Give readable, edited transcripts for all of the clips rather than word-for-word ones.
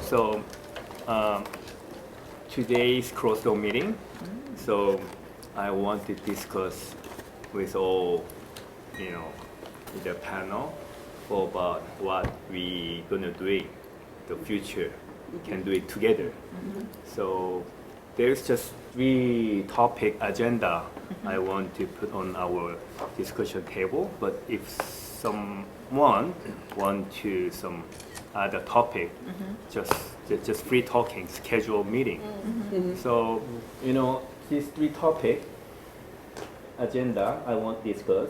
So today's cross-door meeting. So I want to discuss with all, the panel about what we gonna do in the future. Can do it together. So there's just 3 topic agenda I want to put on our discussion table. But if someone want to some other topic, just free talking, schedule meeting. So these 3 topic agenda I want to discuss.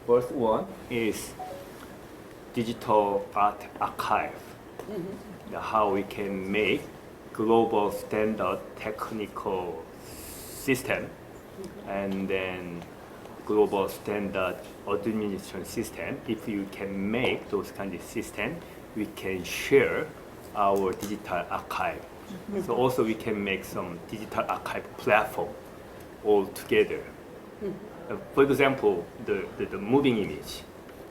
First one is digital art archive. How we can make global standard technical system and then global standard administration system. If you can make those kind of system, we can share our digital archive. So also we can make some digital archive platform all together. For example, the moving image.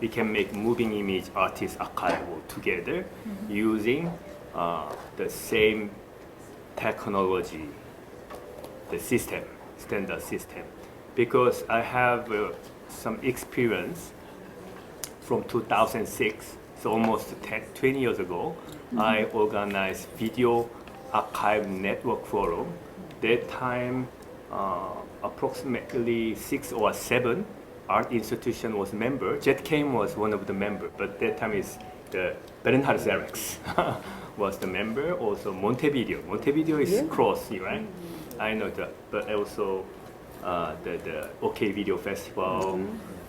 We can make moving image artist archive all together using the same technology, the system, standard system. Because I have some experience from 2006, so almost 20 years ago, I organized Video Archive Network Forum. That time, approximately 6 or 7 art institution was member. JetCame was one of the member, but that time is the Bernhard Xerox was the member. Also Montevideo. Montevideo is cross, right? I know that, but also the OK Video Festival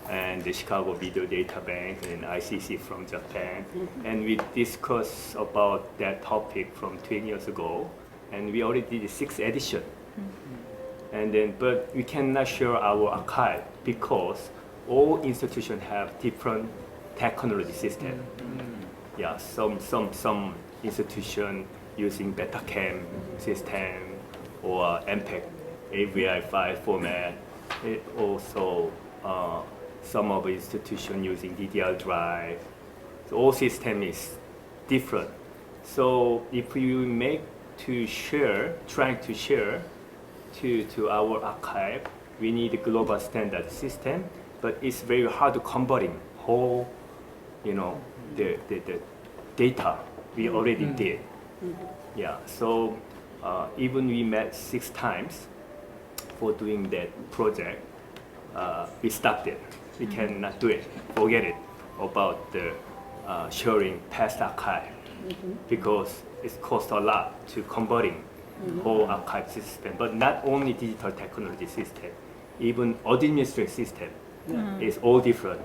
and the Chicago Video Data Bank and ICC from Japan. And we discussed about that topic from 20 years ago, and we already did the 6th edition. And then, but we cannot share our archive because all institutions have different technology system. Yeah, some institution using Betacam system or MPEG AVI file format. It also some of the institution using DDR drive. So all system is different. So if you make to share, trying to share to our archive, we need a global standard system, but it's very hard to converting whole, the data we already did. Yeah, so even we met 6 times for doing that project, we stopped it. We cannot do it, forget it about the sharing past archive because it costs a lot to converting whole archive system, but not only digital technology system, even administrative system is all different.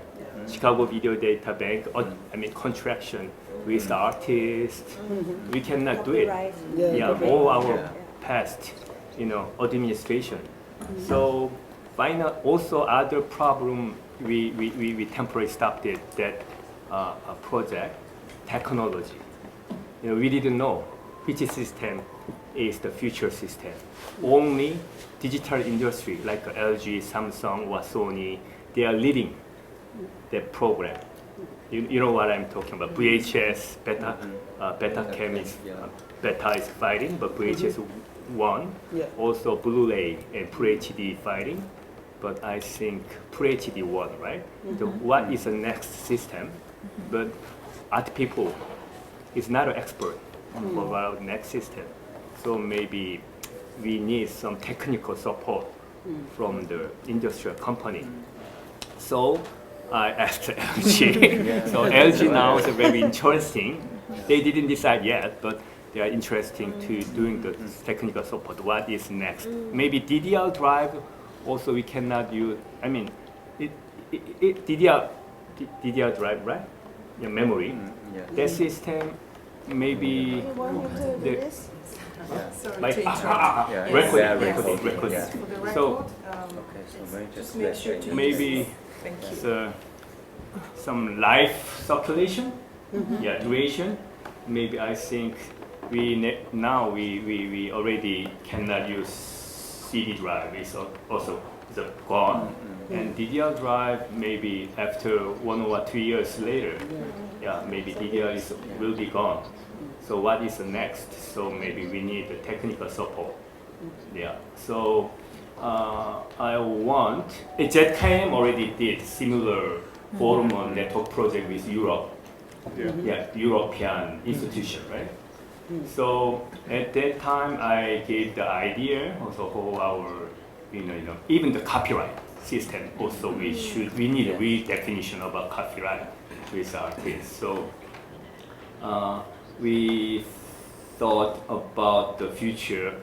Chicago Video Data Bank, contraction with the artist, we cannot do it. All our past, administration. So final also other problem we temporarily stopped it, that project technology. We didn't know which system is the future system. Only digital industry like LG, Samsung, or Sony, they are leading that program. You know what I'm talking about? VHS, Betacam is Beta is fighting, but VHS won. Also Blu-ray and Full-HD fighting, but I think Full-HD won, right? So what is the next system? But art people is not an expert for our next system. So maybe we need some technical support from the industrial company. So I asked LG. So LG now is very interesting. They didn't decide yet, but they are interesting to doing the technical support. What is next? Maybe DDR drive. Also, we cannot use. DDR drive, right? Your memory. That system. Maybe the recording. So maybe some live circulation, duration. Maybe I think we already cannot use CD drive. It's also gone. And DDR drive maybe after 1 or 2 years later, maybe DDR will be gone. So what is the next? So maybe we need the technical support. Yeah. So I want. ZKM already did similar forum on network project with Europe. Yeah, European institution, right? So at that time, I gave the idea also for our, even the copyright system. Also, we need a redefinition of a copyright with artists. So we thought about the future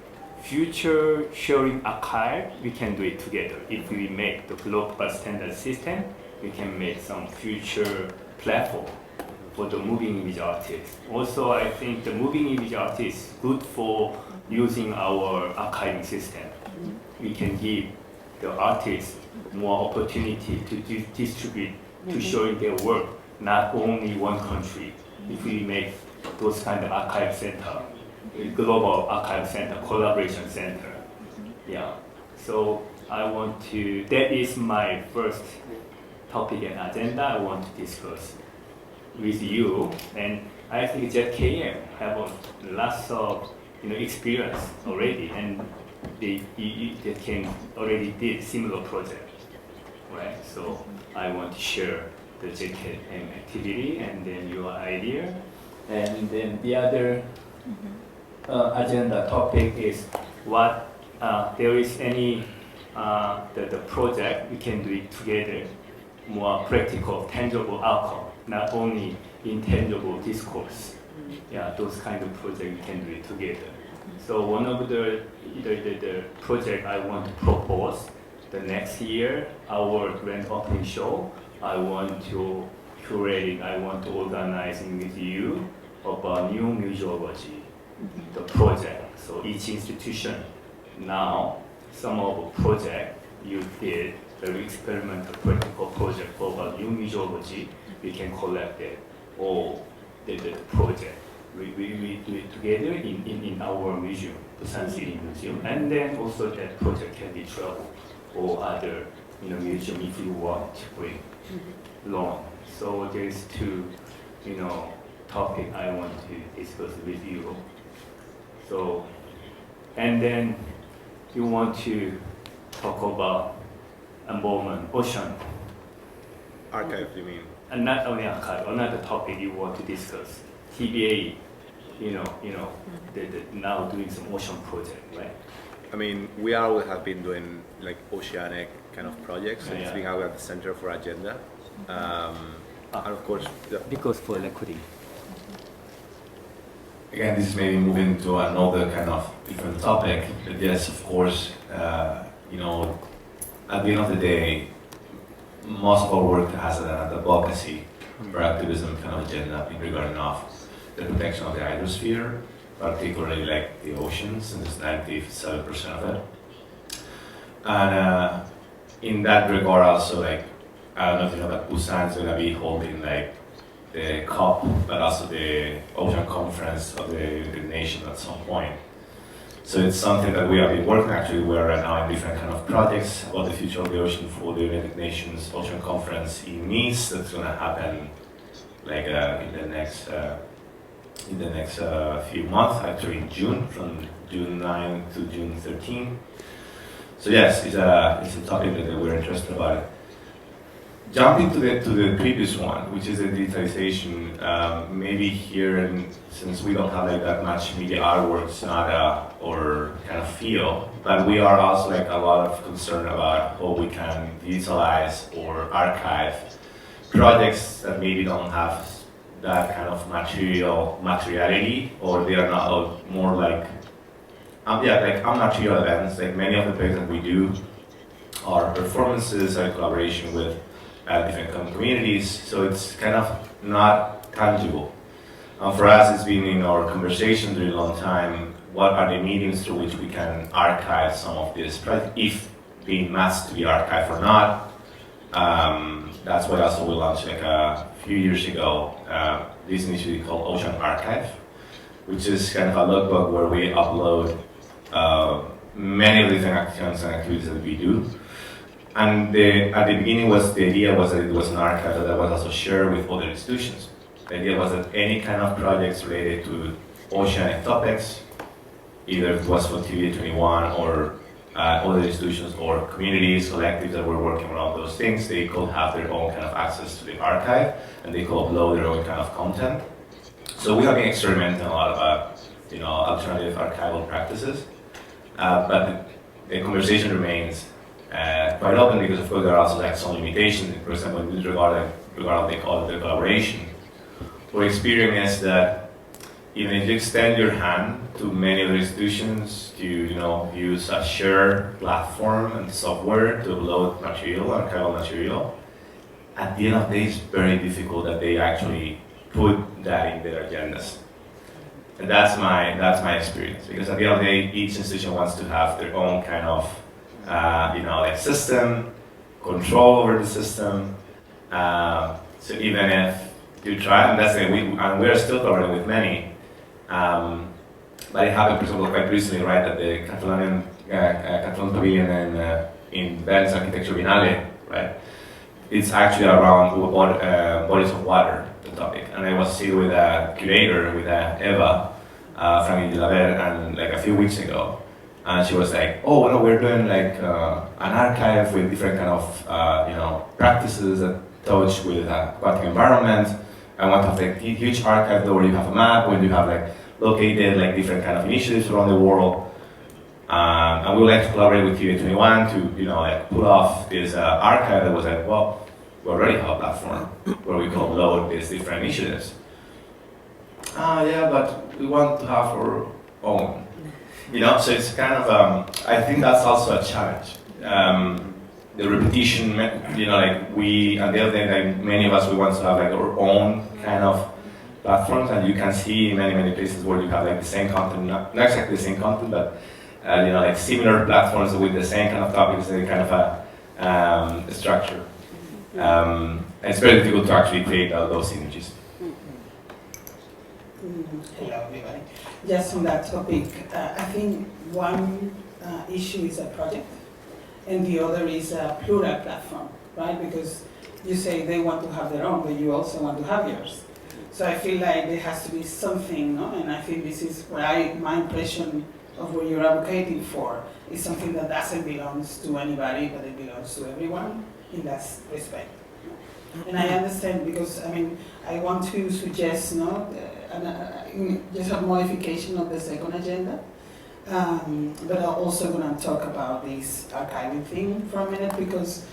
sharing archive. We can do it together. If we make the global standard system, we can make some future platform for the moving image artists. Also, I think the moving image artists is good for using our archiving system. We can give the artists more opportunity to distribute, to showing their work, not only one country. If we make those kind of archive center, global archive center, collaboration center. Yeah. So I want to, that is my first topic and agenda I want to discuss with you. And I think ZKM have lots of experience already, and they can already did similar project, right? So I want to share the ZKM activity and then your idea, and then the other agenda topic is what there is any the project we can do it together, more practical, tangible outcome, not only intangible discourse. Yeah, those kind of projects we can do it together. So one of the project I want to propose the next year, our grand opening show, I want to curate, I want to organize with you about new museology, the project. So each institution now, some of the project you did, very experimental practical project for about new museology, we can collect it, all the project. We do it together in our museum, the Sun City Museum, and then also that project can be traveled or other museum if you want to bring along. So there's two topic I want to discuss with you. So, and then you want to talk about environment, ocean. Archive, you mean? And not only archive, another topic you want to discuss. TBA, now doing some ocean project, right? I mean, we always have been doing like oceanic kind of projects. So it's been out at the center for agenda. And of course, because for equity. Again, this is maybe moving to another kind of different topic, but yes, of course, at the end of the day, most of our work has an advocacy or activism kind of agenda in regarding of the protection of the hydrosphere, particularly like the oceans, and it's 97% of it. And in that regard also, like, I don't know if you know that Busan is going to be holding like the COP, but also the Ocean Conference of the United Nations at some point. So it's something that we have been working, actually, we're right now in different kind of projects about the future of the ocean for the United Nations Ocean Conference in Nice. That's going to happen like in the next few months, actually in June, from June 9 to June 13. So yes, it's a topic that we're interested about. Jumping to the previous one, which is the digitalization, maybe here, and since we don't have like that much media artworks, not or kind of feel, but we are also like a lot of concern about how we can digitalize or archive projects that maybe don't have that kind of materiality, or they are not more like like immaterial events. Like many of the things that we do are performances and collaboration with different communities, so it's kind of not tangible. For us, it's been in our conversation during a long time, what are the mediums through which we can archive some of this, if being must to be archived or not. That's why also we launched like a few years ago this initiative called Ocean Archive, which is kind of a lookbook where we upload many of the different actions and activities that we do. And at the beginning the idea was that it was an archive that was also shared with other institutions. The idea was that any kind of projects related to oceanic topics, either it was for TV21 or other institutions or communities, collectives that were working around those things, they could have their own kind of access to the archive and they could upload their own kind of content. So we have been experimenting a lot about, alternative archival practices, but the conversation remains quite open because, of course, there are also like some limitations. For example, regarding the collaboration, we're experiencing that even if you extend your hand to many other institutions to use a shared platform and software to upload material, archival material, at the end of the day, it's very difficult that they actually put that in their agendas. And that's my experience, because at the end of the day, each institution wants to have their own kind of system, control over the system. So even if you try, and that's it, we are still collaborating with many. But it happened, for example, quite recently, right, at the Catalan Pavilion in Venice Architecture Biennale, right? It's actually around bodies of water, the topic. And I was sitting with a curator, with Eva from Indilaver, and like a few weeks ago. And she was like, oh, no, we're doing like an archive with different kind of, practices that touch with aquatic environment. I want to have like a huge archive where you have a map, where you have like located like different kind of initiatives around the world. And we would like to collaborate with TV21 to, pull off this archive that was like, well, we already have a platform where we can load these different initiatives. Yeah, but we want to have our own. So it's kind of, I think that's also a challenge. The repetition, like we, at the other day, like many of us, we want to have like our own kind of platforms, and you can see many places where you have like the same content, not exactly the same content, but like similar platforms with the same kind of topics and kind of a structure. It's very difficult to actually create those images. Hello, everybody. Just on that topic, I think one issue is a project, and the other is a plural platform, right? Because you say they want to have their own, but you also want to have yours. So I feel like there has to be something, no? And I think this is where my impression of what you're advocating for is something that doesn't belong to anybody, but it belongs to everyone in that respect. And I understand, because I want to suggest just a modification of the second agenda, but I'm also going to talk about this archiving thing for a minute, because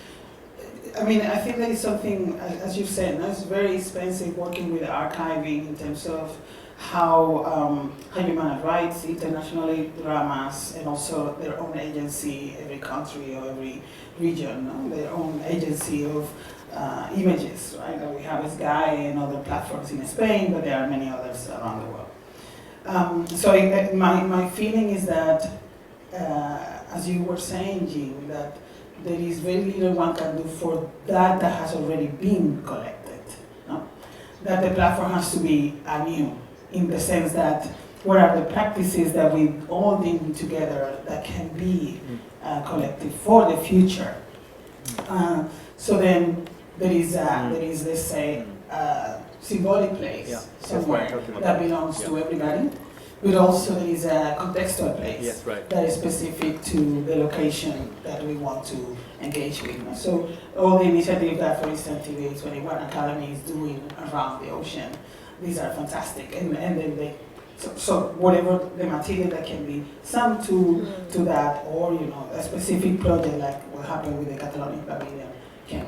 I think that is something, as you said, it's very expensive working with archiving in terms of how human rights internationally, dramas, and also their own agency, every country or every region, their own agency of images, right? We have this guy and other platforms in Spain, but there are many others around the world. So my feeling is that, as you were saying, Jim, that there is very little one can do for that has already been collected. No? That the platform has to be anew, in the sense that what are the practices that we all need together that can be collected for the future. So then there is let's say symbolic place somewhere that belongs to everybody, but also there is a contextual place that is specific to the location that we want to engage with. So all the initiatives that, for instance, TV21 Academy is doing around the ocean, these are fantastic, and then so whatever the material that can be summed to that, or a specific project like what happened with the Catalan Pavilion can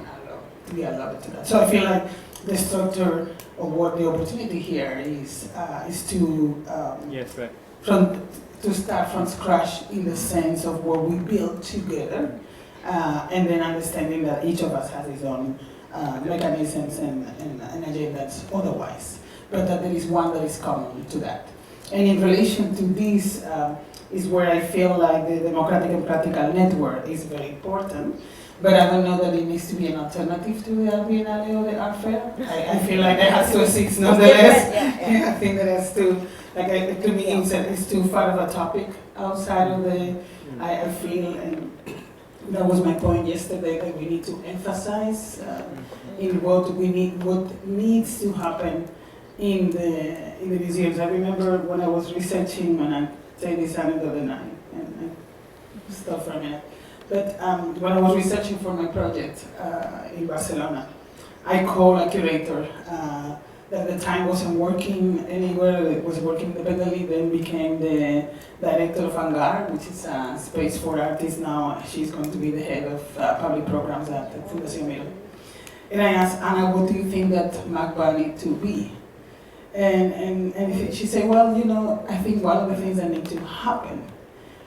be allowed to that. So I feel like the structure of what the opportunity here is to to start from scratch in the sense of what we build together, and then understanding that each of us has his own mechanisms and agendas otherwise, but that there is one that is common to that. And in relation to this is where I feel like the democratic and practical network is very important. But I don't know that it needs to be an alternative to the Biennale or the Art Fair. I feel like that has to exist nonetheless. I think that has to, to me, it's too far of a topic outside of the, I feel, and that was my point yesterday, that we need to emphasize in what needs to happen in the museums. I remember when I was researching, and I say this another night, and I stop for a minute. But when I was researching for my project in Barcelona, I called a curator that at the time wasn't working anywhere, it was working independently, then became the director of Hangar, which is a space for artists now. She's going to be the head of public programs at Fundación Miro. And I asked Anna, what do you think that MACBA need to be? And she said, well, you know, I think one of the things that need to happen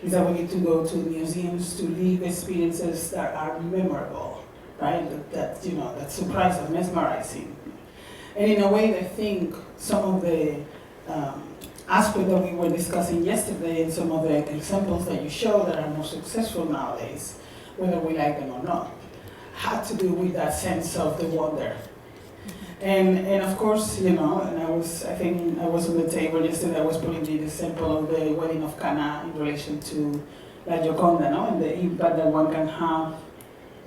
is that we need to go to museums to live experiences that are memorable, right? That you know, that surprise us, mesmerizing. And in a way, I think some of the aspects that we were discussing yesterday and some of the examples that you show that are more successful nowadays, whether we like them or not, had to do with that sense of the wonder. And of course, you know, and I think I was on the table yesterday, I was putting the example of the wedding of Cana in relation to La Gioconda, no? And the impact that one can have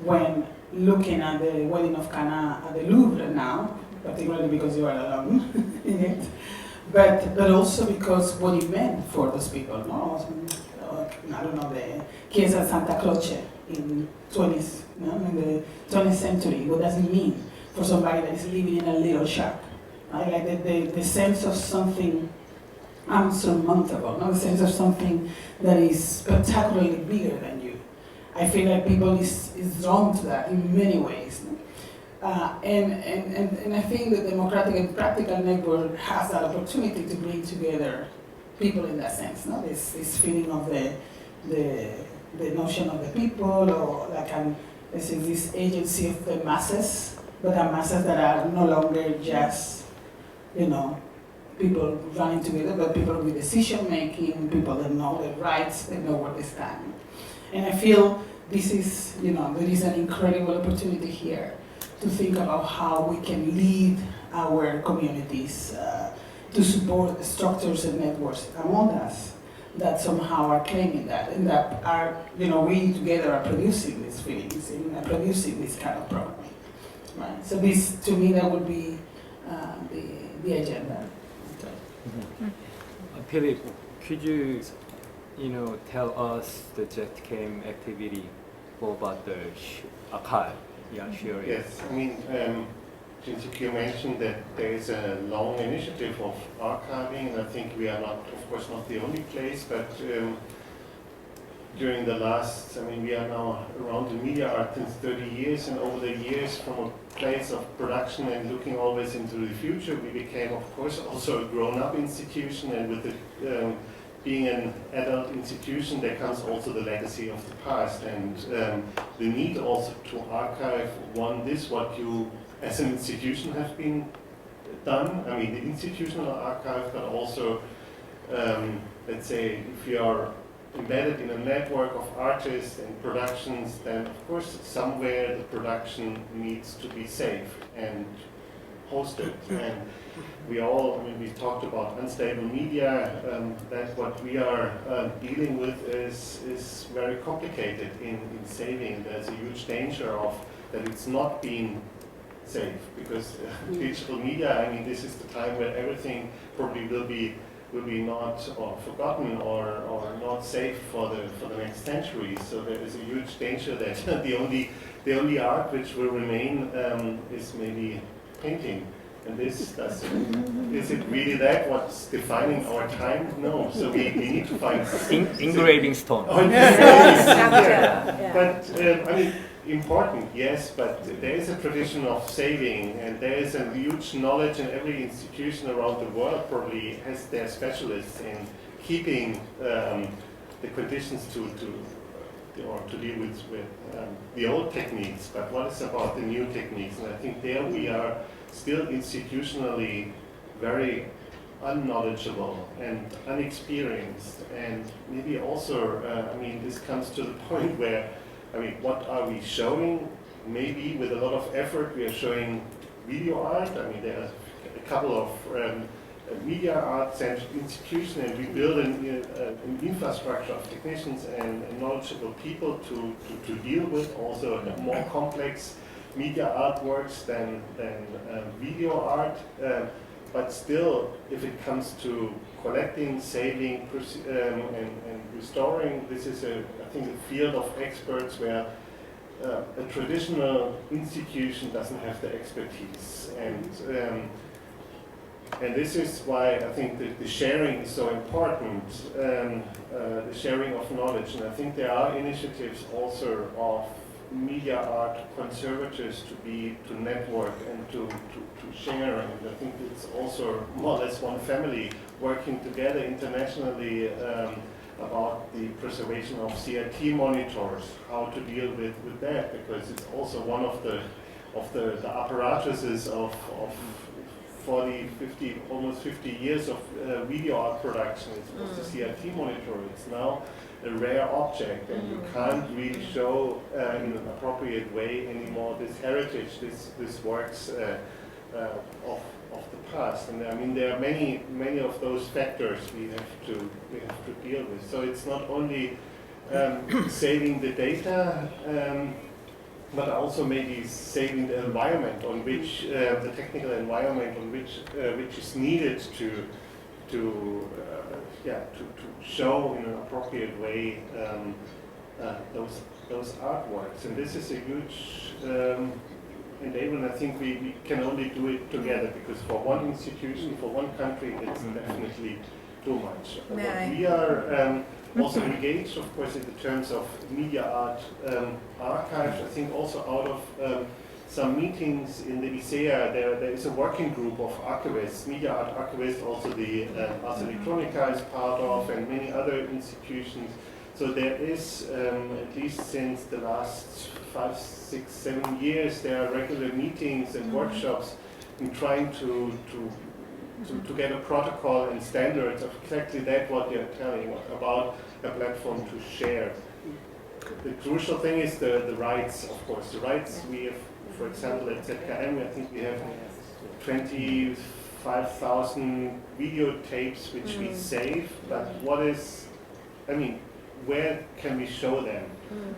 when looking at the wedding of Cana at the Louvre now, particularly because you are alone in it, but also because what it meant for those people, no? I don't know, the Chiesa Santa Croce in the 20th century, what does it mean for somebody that is living in a little shack? Right? Like the sense of something unsurmountable, no? The sense of something that is spectacularly bigger than you. I feel like people is drawn to that in many ways. No? And I think the Democratic and Practical Network has that opportunity to bring together people in that sense. No? This feeling of the notion of the people, or like this agency of the masses, but are masses that are no longer just, you know, people running together, but people with decision making, people that know their rights, they know where they stand. And I feel this is, you know, there is an incredible opportunity here to think about how we can lead our communities to support structures and networks among us that somehow are claiming that, and that are, you know, we together are producing these feelings and producing this kind of programming. Right. So this, to me, that would be the agenda. Philip, could you, tell us the JetCame activity about the archive? Yeah, sure. Yes, I mean, Jinsuke mentioned that there is a long initiative of archiving, and I think we are not, of course, not the only place, but during the last, we are now around the media art since 30 years, and over the years, from a place of production and looking always into the future, we became, of course, also a grown-up institution, and with the being an adult institution, there comes also the legacy of the past, and the need also to archive, what you as an institution have been done, the institutional archive, but also, let's say, if you are embedded in a network of artists and productions, then of course somewhere the production needs to be safe and hosted. And we all, we talked about unstable media, that what we are dealing with is very complicated in saving. There's a huge danger of that it's not being safe, because digital media, this is the time where everything probably will be not or forgotten or not safe for the next century. So there is a huge danger that the only art which will remain is maybe painting. And is it really that what's defining our time? No. So we need to find engraving stone. Oh, yeah. But important, yes, but there is a tradition of saving, and there is a huge knowledge, and every institution around the world probably has their specialists in keeping the conditions to deal with the old techniques. But what is about the new techniques? And I think there we are still institutionally very unknowledgeable and unexperienced, and maybe also, this comes to the point where, what are we showing? Maybe with a lot of effort we are showing video art. There are a couple of media art institutions, and we build an infrastructure of technicians and knowledgeable people to deal with also more complex media artworks than video art. but still, if it comes to collecting, saving, and restoring, this is I think a field of experts where a traditional institution doesn't have the expertise, and this is why I think that the sharing is so important, the sharing of knowledge. And I think there are initiatives also of media art conservators to network and to share. And I think it's also more or less one family working together internationally about the preservation of CRT monitors, how to deal with that, because it's also one of the apparatuses of 40, 50, almost 50 years of video art production. It was the CRT monitor. It's now a rare object, and you can't really show in an appropriate way anymore this heritage, this works of the past. And I mean, there are many of those factors we have to deal with. So it's not only saving the data, but also maybe saving the environment on which the technical environment on which is needed to show in an appropriate way those artworks. And this is a huge endeavor, and I think we can only do it together, because for one institution, for one country, it's definitely too much. But we are also engaged, of course, in the terms of media art archives. I think also out of some meetings in the ISEA, there is a working group of archivists, media art archivists, also the Ars Electronica is part of, and many other institutions. So there is, at least since the last 5, 6, 7 years, there are regular meetings and workshops in trying to get a protocol and standards of exactly that, what you're telling about a platform to share. The crucial thing is the rights, of course. The rights we have, for example, at ZKM, I think we have 25,000 videotapes which we save, but where can we show them?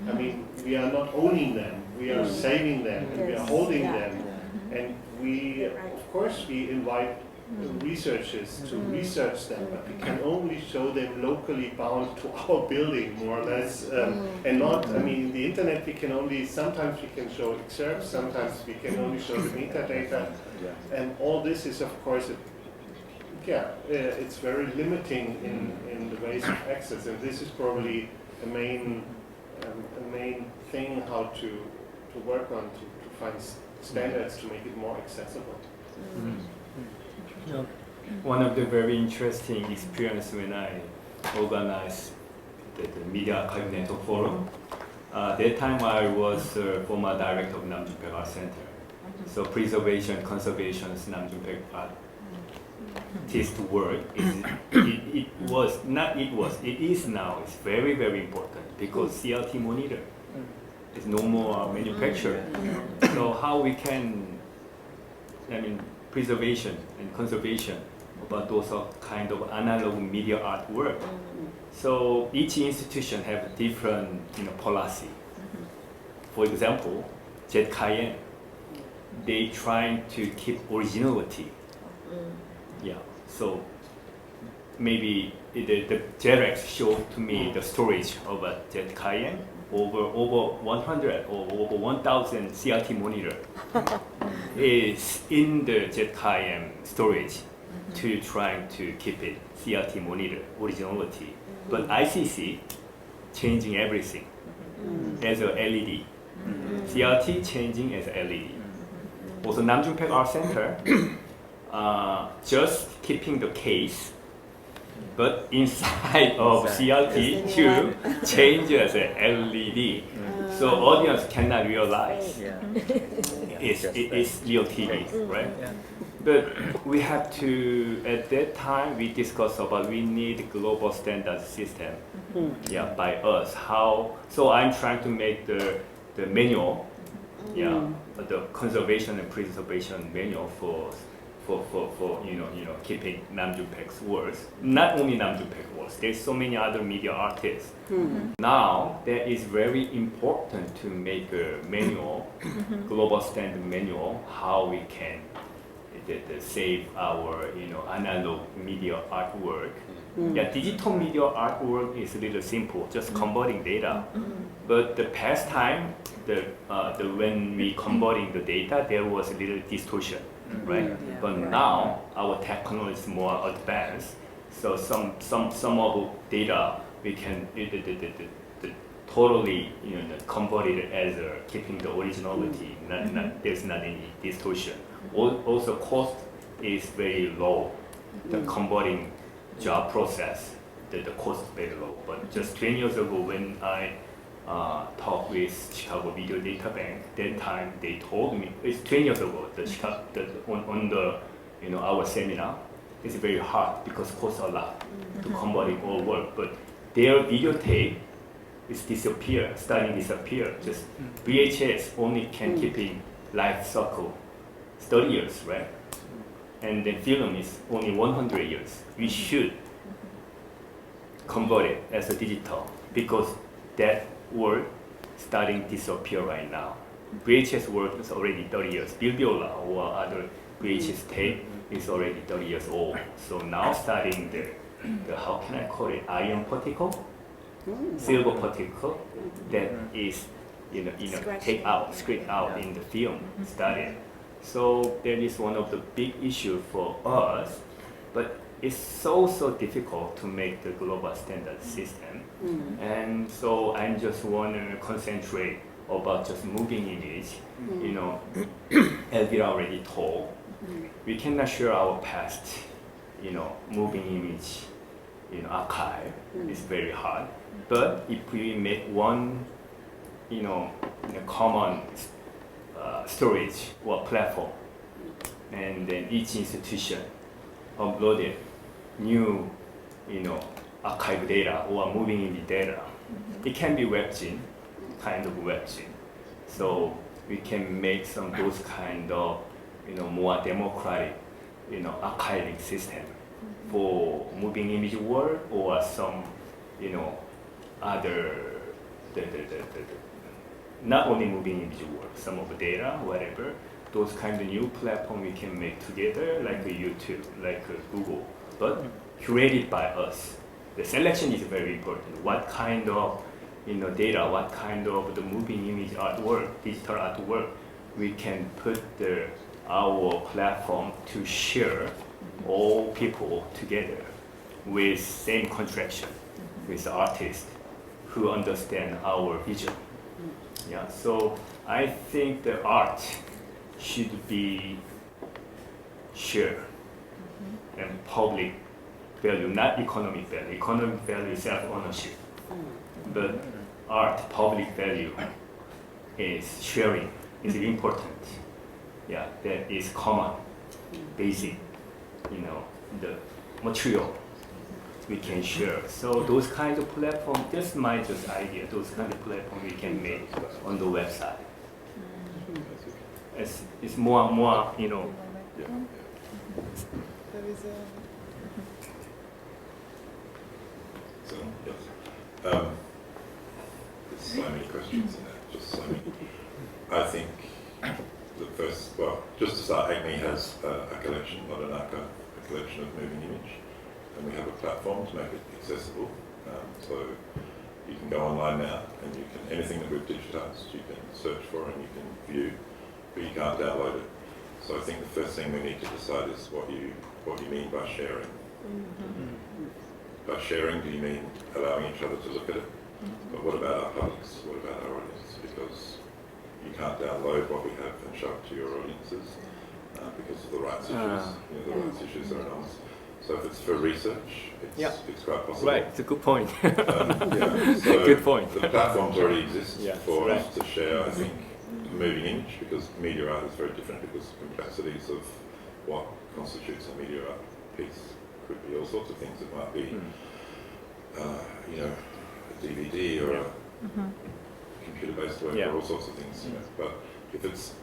I mean, we are not owning them, we are saving them, and we are holding them. And we, of course, we invite researchers to research them, but we can only show them locally bound to our building, more or less, and not, I mean, the internet sometimes we can show excerpts, sometimes we can only show the metadata, and all this is, of course, it's very limiting in the ways of access, and this is probably a main thing how to work on, to find standards to make it more accessible. One of the very interesting experience when I organized the Media Archive Network Forum, that time I was former director of Namjoon Art Center. So preservation, conservation, Namjoon artist work it is now. It's very, very important, because CRT monitor is no more manufactured. So how we can, preservation and conservation about those kind of analog media artwork. So each institution have a different policy. For example, ZKM, they trying to keep originality. Yeah. So maybe the Jerex showed to me the storage of a ZKM over 100 or over 1,000 CRT monitor is in the ZKM storage to trying to keep it CRT monitor originality. But ICC changing everything as a LED. CRT changing as LED. Also Namjoon Art Center just keeping the case, but inside of CRT tube change as a LED. So audience cannot realize it's real TV, right? But we have to, at that time, we discussed about we need global standard system, by us. How? So I'm trying to make the manual, the conservation and preservation manual for keeping Namjoon Paek's works. Not only Namjoon Paek's works. There's so many other media artists. Now that is very important to make a manual, global standard manual, how we can save our analog media artwork. Yeah, digital media artwork is a little simple, just converting data. But the past time, when we converting the data, there was a little distortion, right? But now our technology is more advanced, so some of the data we can totally convert it as keeping the originality. There's not any distortion. Also, cost is very low. The converting job process, the cost is very low. But just 20 years ago, when I talked with Chicago Video Data Bank, that time they told me, it's 20 years ago, on our seminar, it's very hard because it costs a lot to convert it all work. But their videotape is starting disappear. Just VHS only can keep in life cycle 30 years, right? And then film is only 100 years. We should convert it as a digital because that work starting disappear right now. VHS work is already 30 years. Bilbiola or other VHS tape is already 30 years old. So now starting the how can I call it, iron particle, silver particle that is scraped out in the film started. So that is one of the big issues for us, but it's so difficult to make the global standard system. And so I just want to concentrate about just moving image. Elvira already told, we cannot share our past, moving image, archive is very hard. But if we make one, common storage or platform, and then each institution uploaded new, archive data or moving image data. It can be WebGen, kind of WebGen. So we can make those kind of, more democratic, archiving system for moving image work or some, other, not only moving image work, some of the data, whatever, those kind of new platform we can make together, like a YouTube, like a Google, but curated by us. The selection is very important. What kind of data, what kind of the moving image artwork, digital artwork, we can put our platform to share all people together with same contraction, with artists who understand our vision. Yeah, so I think the art should be shared and public value, not economic value. Economic value is self-ownership, but art, public value is sharing, is important. Yeah, that is common, basic, the material we can share. So those kinds of platforms, that's my just idea, those kind of platforms we can make on the website. It's more, So, yes. There's so many questions in that, just so many. I think the first, just to start, ACME has a collection, not an archive, a collection of moving image, and we have a platform to make it accessible. So you can go online now, and you can, anything that we've digitized, you can search for and you can view, but you can't download it. So I think the first thing we need to decide is what you mean by sharing. By sharing, do you mean allowing each other to look at it? But what about our publics? What about our audience? Because you can't download what we have and show it to your audiences because of the rights issues. The rights issues are enormous. So if it's for research, it's quite possible. Right, it's a good point. So good point. The platforms already exist for right. us to share, I think, moving image, because media art is very different because the complexities of what constitutes a media art piece could be all sorts of things. It might be, a DVD or a computer-based work or all sorts of things. But if it's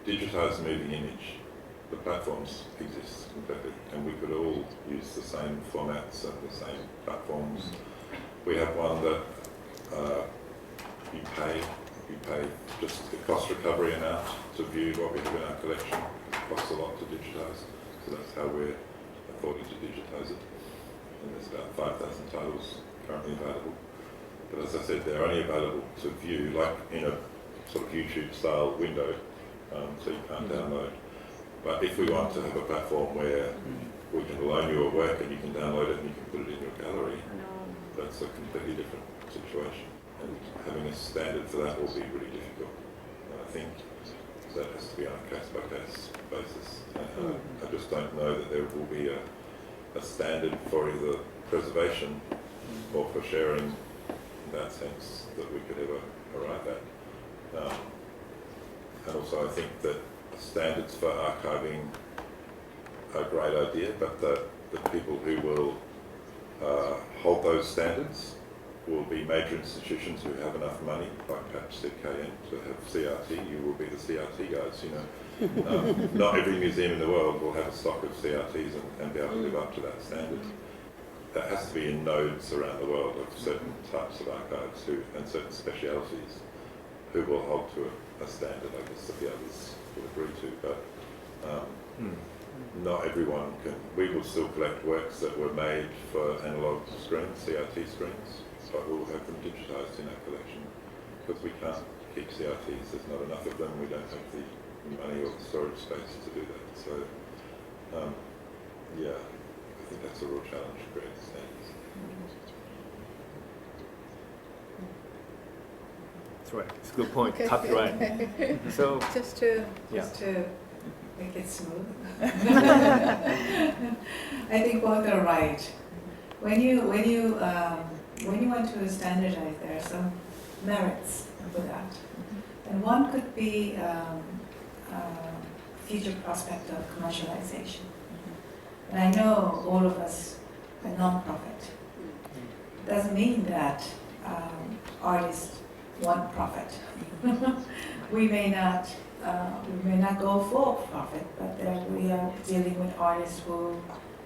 digitized moving image, the platforms exist completely, and we could all use the same formats and the same platforms. We have one that you pay just the cost recovery amount to view what we have in our collection. costs a lot to digitise, so that's how we're affording to digitise it. And there's about 5,000 titles currently available. But as I said, they're only available to view, like in a sort of YouTube-style window, so you can't download. But if we want to have a platform where we can loan you a work and you can download it and you can put it in your gallery, that's a completely different situation. And having a standard for that will be really difficult. And I think that has to be on a case-by-case basis. I just don't know that there will be a standard for either preservation or for sharing in that sense that we could ever arrive at. And also I think that standards for archiving are a great idea, but the people who will hold those standards will be major institutions who have enough money, like perhaps CKN, to have CRT. You will be the CRT guys, you know. Not every museum in the world will have a stock of CRTs and be able to live up to that standard. That has to be in nodes around the world of certain types of archives and certain specialities who will hold to a standard, I guess, that the others will agree to. But not everyone can. We will still collect works that were made for analogue screens, CRT screens, but we'll have them digitised in our collection because we can't keep CRTs. There's not enough of them. We don't have the money or the storage space to do that. So, yeah, I think that's a real challenge to create standards. That's right. It's a good point. Okay. Copyright. So Just to Make it smooth. I think both are right. When you want to standardize, there are some merits for that. And one could be future prospect of commercialization. And I know all of us are non-profit. Doesn't mean that artists want profit. We may not go for profit, but we are dealing with artists who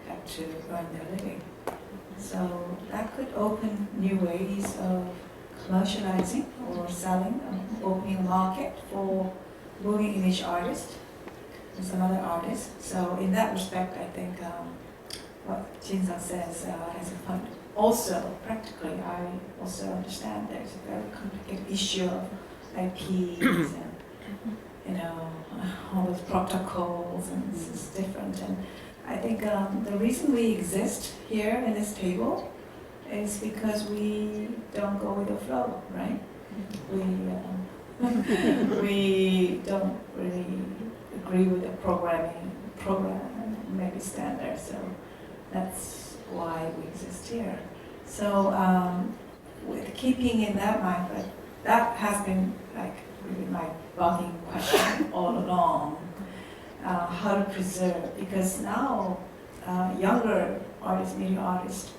have to earn their living. So that could open new ways of commercializing or selling, opening a market for moving image artists and some other artists. So in that respect, I think what Jin-san says has a point. Also, practically, I also understand there's a very complicated issue of IPs and all those protocols, and this is different. And I think the reason we exist here in this table is because we don't go with the flow, right? We don't really agree with the program maybe standards, so that's why we exist here. So with keeping in that mind, but that has been like really my bugging question all along, how to preserve, because now younger artists, media artists,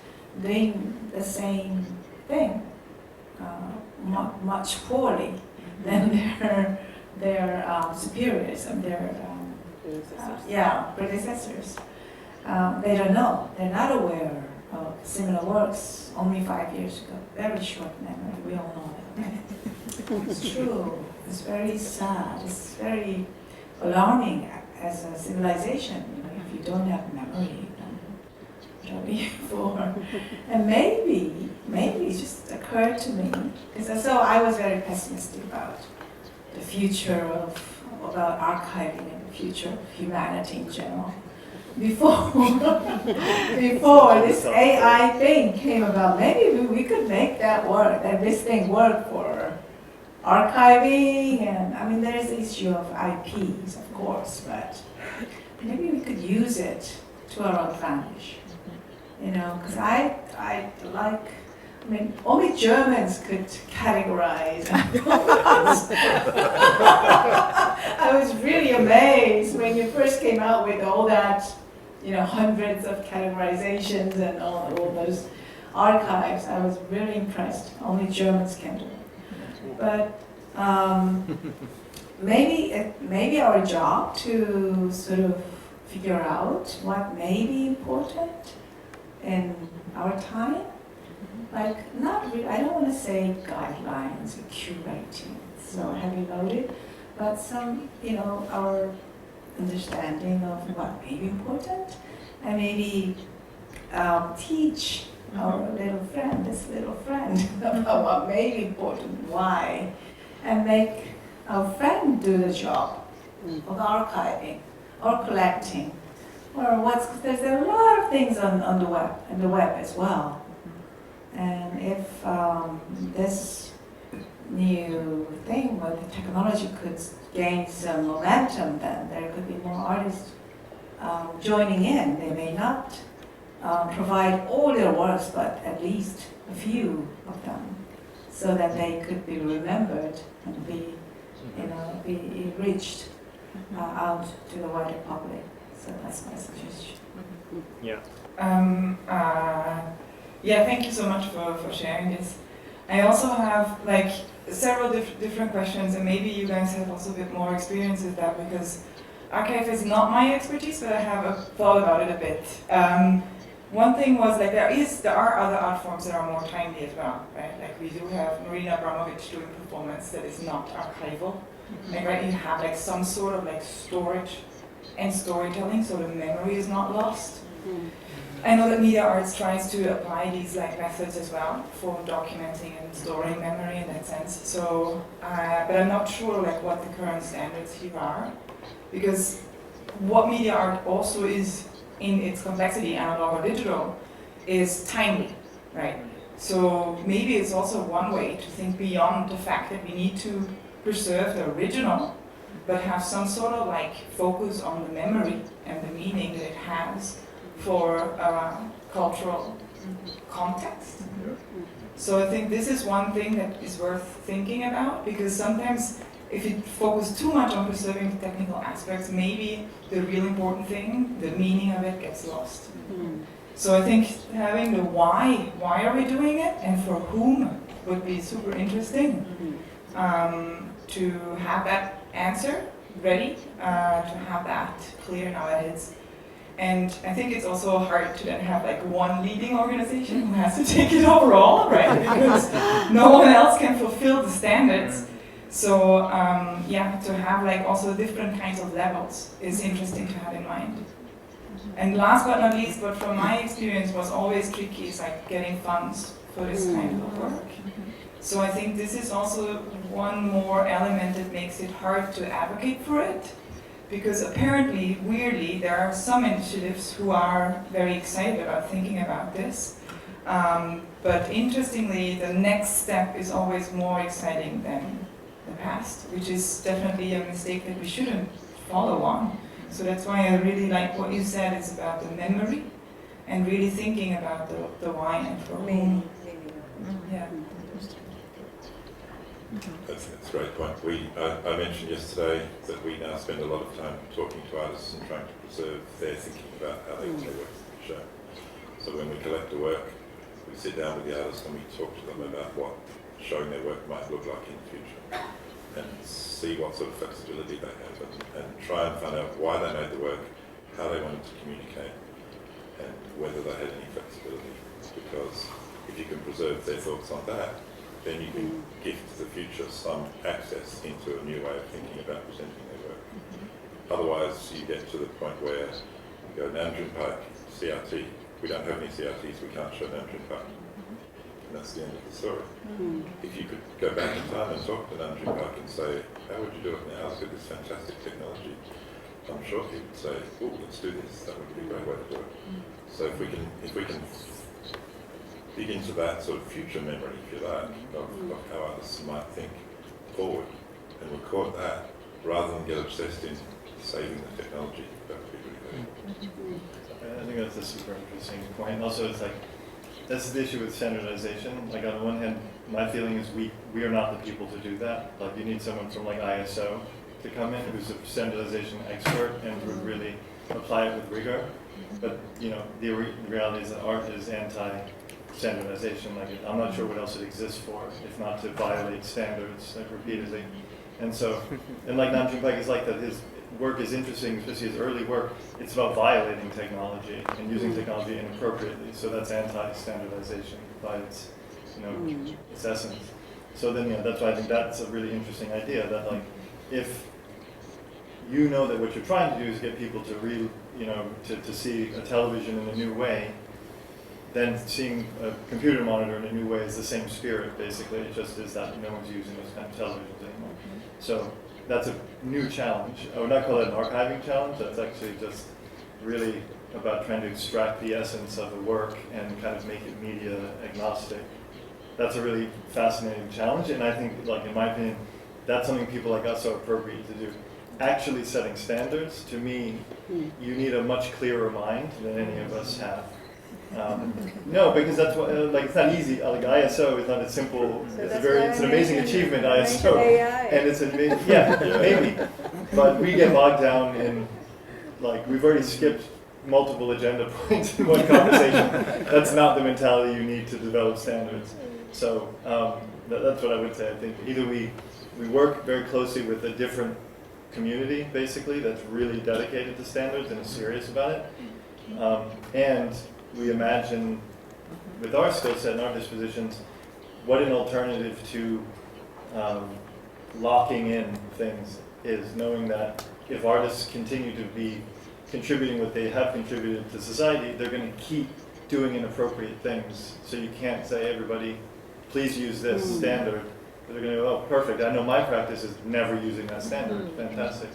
doing the same thing much poorly than their superiors and their predecessors. They don't know. They're not aware of similar works only 5 years ago. Very short memory. We all know that. It's true. It's very sad. It's very alarming as a civilization. If you don't have memory, and maybe it just occurred to me, because so I was very pessimistic about the future about archiving and the future of humanity in general. Before this AI thing came about, maybe we could make this thing work for archiving, and I mean there's the issue of IPs, of course, but maybe we could use it to our advantage. Because I mean, only Germans could categorize. I was really amazed when you first came out with all that, hundreds of categorizations and all those archives. I was really impressed. Only Germans can do it. But maybe our job to sort of figure out what may be important in our time, like not really, I don't want to say guidelines or curating, so heavy loaded, but some, our understanding of what may be important, and maybe teach our little friend, this little friend, about what may be important, why, and make our friend do the job of archiving or collecting, or there's a lot of things on the web as well. And if this new thing with the technology could gain some momentum, then there could be more artists joining in. They may not provide all their works, but at least a few of them, so that they could be remembered and be reached out to the wider public. So that's my suggestion. Yeah. Yeah, thank you so much for sharing this. I also have like several different questions, and maybe you guys have also a bit more experience with that, because archive is not my expertise, but I have thought about it a bit. One thing was like there are other art forms that are more timely as well, right? Like we do have Marina Abramovic doing performance that is not archival. Like right, you have like some sort of like storage and storytelling, so the memory is not lost. I know that media arts tries to apply these like methods as well for documenting and storing memory in that sense. So, but I'm not sure like what the current standards here are, because what media art also is in its complexity, analog or digital, is timely, right? So maybe it's also one way to think beyond the fact that we need to preserve the original, but have some sort of like focus on the memory and the meaning that it has for cultural context. So I think this is one thing that is worth thinking about, because sometimes if you focus too much on preserving the technical aspects, maybe the real important thing, the meaning of it, gets lost. So I think having the why are we doing it, and for whom, would be super interesting. To have that answer ready, to have that clear in our heads. And I think it's also hard to then have like one leading organization who has to take it overall, right? Because no one else can fulfill the standards. So yeah, to have like also different kinds of levels is interesting to have in mind. And last but not least, but from my experience was always tricky, is like getting funds for this kind of work. So I think this is also one more element that makes it hard to advocate for it, because apparently, weirdly, there are some initiatives who are very excited about thinking about this. But interestingly, the next step is always more exciting than the past, which is definitely a mistake that we shouldn't follow on. So that's why I really like what you said is about the memory and really thinking about the why and for whom. Yeah. That's a great point. I mentioned yesterday that we now spend a lot of time talking to artists and trying to preserve their thinking about how they want their works to be shown. So when we collect a work, we sit down with the artist and we talk to them about what showing their work might look like in the future, and see what sort of flexibility they have, and try and find out why they made the work, how they wanted to communicate, and whether they had any flexibility. Because if you can preserve their thoughts on that, then you can give to the future some access into a new way of thinking about presenting their work. Otherwise, you get to the point where you go, Namjoon Park, CRT. We don't have any CRTs, we can't show Namjoon Park. And that's the end of the story. If you could go back in time and talk to Namjoon Park and say, how would you do it now? Look at this fantastic technology. I'm sure he would say, oh, let's do this. That would be a great way to do it. So if we can dig into that sort of future memory, if you like, of how artists might think forward and record that, rather than get obsessed in saving the technology, that would be really good. I think that's a super interesting point. Also, it's like, that's the issue with standardization. Like on the one hand, my feeling is we are not the people to do that. Like you need someone from like ISO to come in who's a standardization expert and would really apply it with rigor. But you know, the reality is that art is anti-standardization. Like I'm not sure what else it exists for, if not to violate standards like repeatedly. And so, and like Namjoon Park is like that. His work is interesting, especially his early work. It's about violating technology and using technology inappropriately. So that's anti-standardization by its, its essence. So then, that's why I think that's a really interesting idea. That like, if you know that what you're trying to do is get people to to see a television in a new way, then seeing a computer monitor in a new way is the same spirit, basically. It just is that no one's using those kind of televisions anymore. So that's a new challenge. I would not call it an archiving challenge. That's actually just really about trying to extract the essence of the work and kind of make it media agnostic. That's a really fascinating challenge, and I think, like, in my opinion, that's something people like us are appropriate to do. Actually setting standards, to me, you need a much clearer mind than any of us have. No, because that's what, like, it's not easy. Like, ISO is not as simple. So It's an amazing achievement, ISO, AI. and it's maybe. But we get bogged down in, like, we've already skipped multiple agenda points in one conversation. That's not the mentality you need to develop standards. So that's what I would say. I think either we work very closely with a different community, basically, that's really dedicated to standards and is serious about it, and we imagine, with our skill set and our dispositions, what an alternative to locking in things is, knowing that if artists continue to be contributing what they have contributed to society, they're going to keep doing inappropriate things. So you can't say, everybody, please use this standard. But they're going to go, oh, perfect, I know my practice is never using that standard. Fantastic.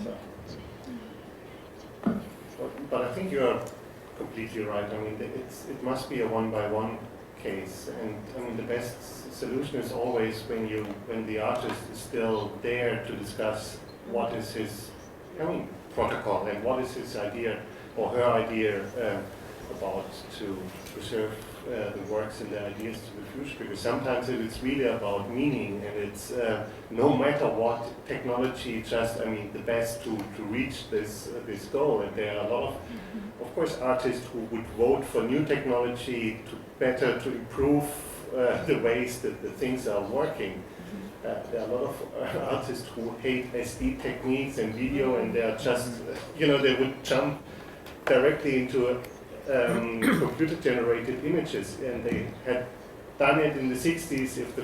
So. But I think you're completely right. I mean, it must be a one-by-one case, and I mean the best solution is always when the artist is still there to discuss what is his, protocol, and what is his idea or her idea about to preserve the works and the ideas to the future. Because sometimes it is really about meaning, and it's no matter what technology, just the best to reach this goal. And there are a lot of course, artists who would vote for new technology to improve the ways that the things are working. There are a lot of artists who hate SD techniques and video, and they are just, they would jump directly into computer-generated images, and they had done it in the 60s if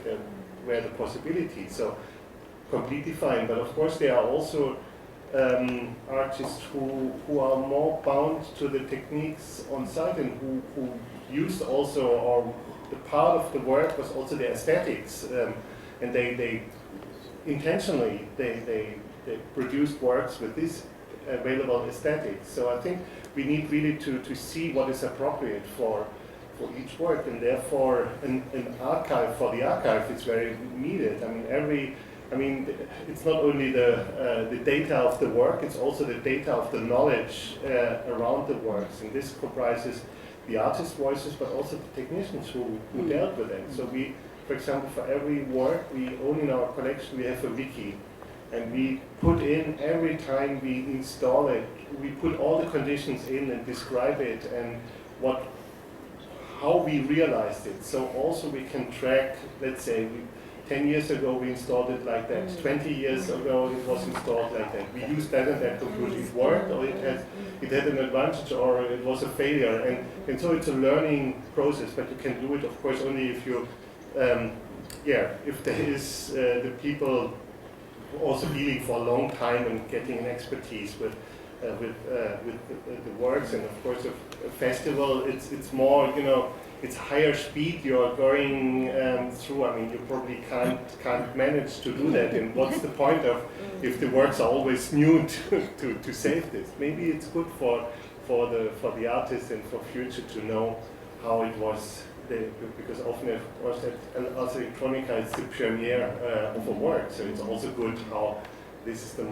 there were the possibility. So completely fine. But of course, there are also artists who are more bound to the techniques on site, and who used also, or the part of the work was also the aesthetics, and they intentionally they produced works with this available aesthetics. So I think we need really to see what is appropriate for each work, and therefore an archive for the archive is very needed. It's not only the data of the work, it's also the data of the knowledge around the works, and this comprises the artist's voices, but also the technicians who dealt with it. So we, for example, for every work we own in our collection, we have a wiki, and we put in, every time we install it, we put all the conditions in and describe it and how we realized it. So also we can track, let's say, 10 years ago we installed it like that, 20 years ago it was installed like that. We used that and that conclusion. It worked, or it had an advantage, or it was a failure. And so it's a learning process, but you can do it, of course, only if you, if there is the people also dealing for a long time and getting an expertise with the works. And of course a festival, it's more, it's higher speed you're going through. You probably can't manage to do that. And what's the point of if the works are always new to save this? Maybe it's good for the artist and for future to know how it was. Because often, of course, at Ars Electronica it's the premiere of a work, so it's also good how this is the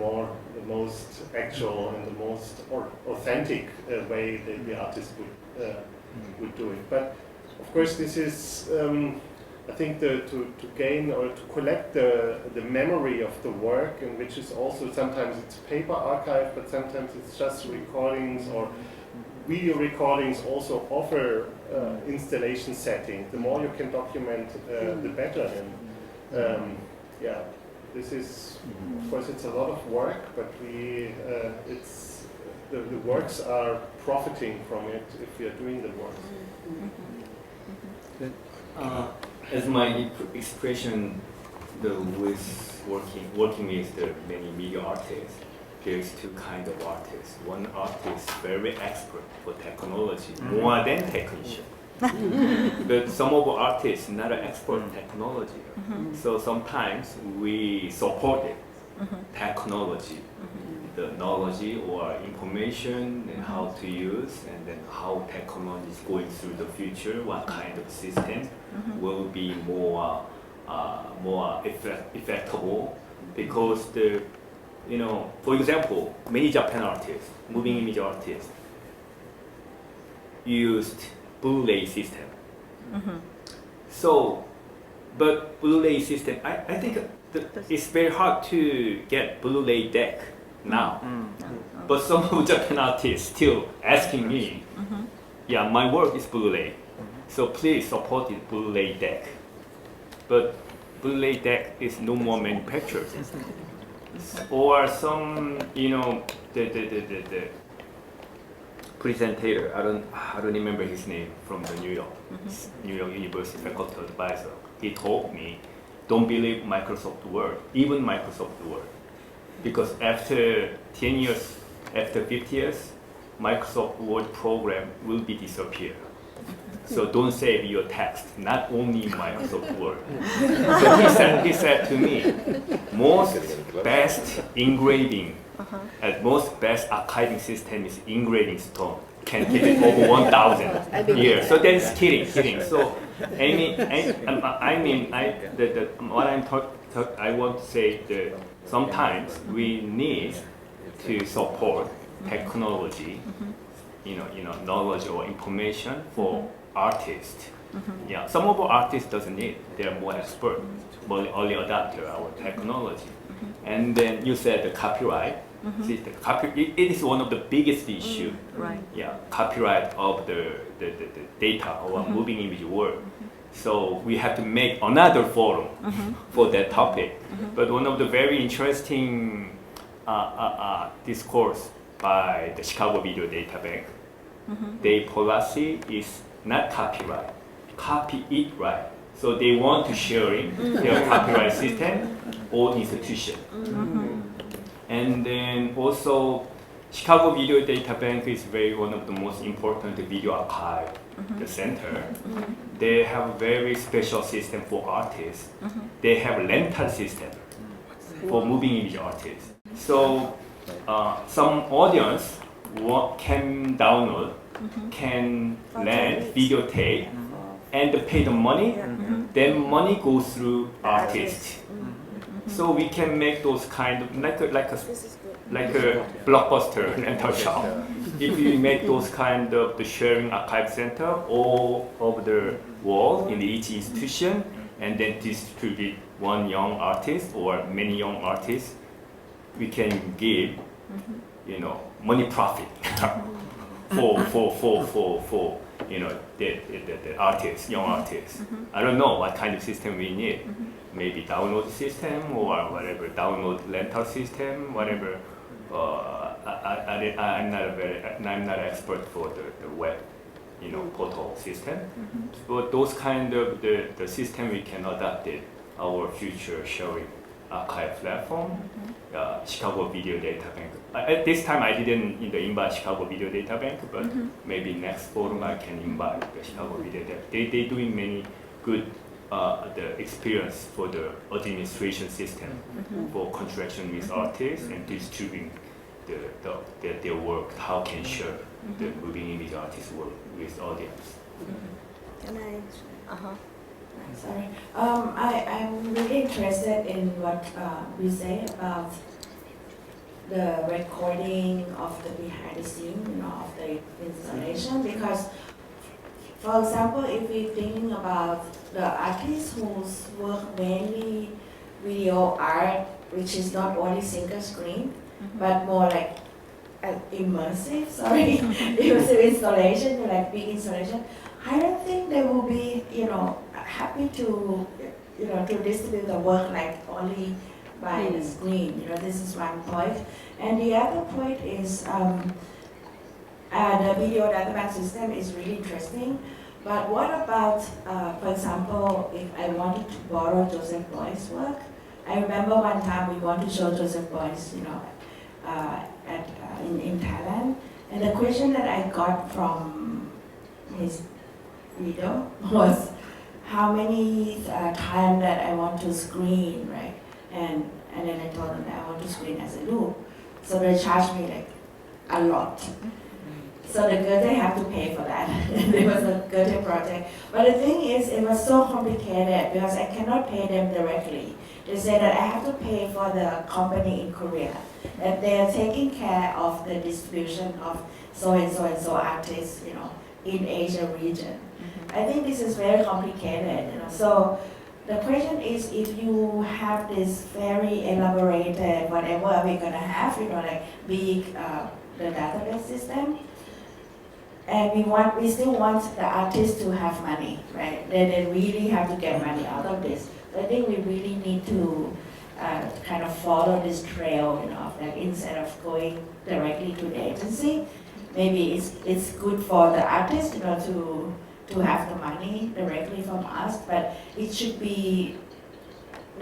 most actual and the most authentic way that the artist would do it. But of course, this is, I think, to gain or to collect the memory of the work, and which is also sometimes it's paper archive, but sometimes it's just recordings, or video recordings also offer installation setting. The more you can document, the better. And this is, of course, it's a lot of work, but it's the works are profiting from it if we are doing the work. As my expression with working with the many media artists, there's two kinds of artists. One artist very expert for technology, more than technician. But some of our artists not an expert in technology. So sometimes we support it, technology, the knowledge or information and how to use, and then how technology is going through the future, what kind of system will be more effective, because the, you know, for example, many Japan artists, moving image artists, used Blu-ray system. So, but Blu-ray system, I think it's very hard to get Blu-ray deck now. But some of Japan artists still asking me, yeah, my work is Blu-ray, so please support it Blu-ray deck. But Blu-ray deck is no more manufactured. Or some, you know, the presenter, I don't remember his name, from the New York University faculty advisor. He told me, don't believe Microsoft Word, even Microsoft Word, because after 10 years, after 50 years, Microsoft Word program will be disappear. So don't save your text, not only Microsoft Word. So he said to me, most best engraving, and most best archiving system is engraving stone. Can keep it over 1,000 years. So that's kidding. So I want to say that sometimes we need to support technology, you know, knowledge or information for artists. Yeah, some of our artists doesn't need. They're more expert, more early adopter our technology. And then you said the copyright. See, it is one of the biggest issue. Right. Yeah, copyright of the data or moving image work. So we have to make another forum for that topic. But one of the very interesting discourse by the Chicago Video Data Bank, their policy is not copyright, copy it right. So they want to sharing their copyright system or institution. And then also, Chicago Video Data Bank is one of the most important video archive, the center. They have a very special system for artists. They have a rental system for moving image artists. So some audience can download, can rent videotape, and pay the money. Then money goes through artists. So we can make those kind of like a blockbuster rental shop. If we make those kind of the sharing archive center all over the world in each institution, and then distribute one young artist or many young artists, we can give, you know, money profit for you know, the artists, young artists. I don't know what kind of system we need. Maybe download system or whatever, download rental system, whatever. I'm not an expert for the web, you know, portal system. But those kind of the system we can adapt it our future sharing archive platform, Chicago Video Data Bank. At this time, I didn't invite Chicago Video Data Bank, but maybe next forum I can invite the Chicago Video Data Bank. They're doing many good the experience for the administration system for contraction with artists and distributing their work, how can share the moving image artist work with audience. Can I? Sorry. I'm really interested in what you say about the recording of the behind the scene, you know, of the installation, because, for example, if we're thinking about the artists whose work mainly video art, which is not only single screen, but more like immersive, immersive installation, like big installation, I don't think they will be, you know, happy to, you know, to distribute the work like only by the screen. You know, this is one point. And the other point is the video data bank system is really interesting, But what about, for example, if I wanted to borrow Joseph Beuys' work? I remember one time we wanted to show Joseph Beuys, in Thailand, and the question that I got from his video was how many times that I want to screen, right? And then I told them that I want to screen as a loop. So they charged me like a lot. So the Goethe have to pay for that. It was a Goethe project. But the thing is, it was so complicated because I cannot pay them directly. They said that I have to pay for the company in Korea, that they are taking care of the distribution of so and so and so artists, in Asia region. I think this is very complicated, So the question is, if you have this very elaborated whatever we're gonna have, like big the database system, and we still want the artists to have money, right? They really have to get money out of this. So I think we really need to kind of follow this trail, like instead of going directly to the agency, maybe it's good for the artist, to have the money directly from us, but it should be.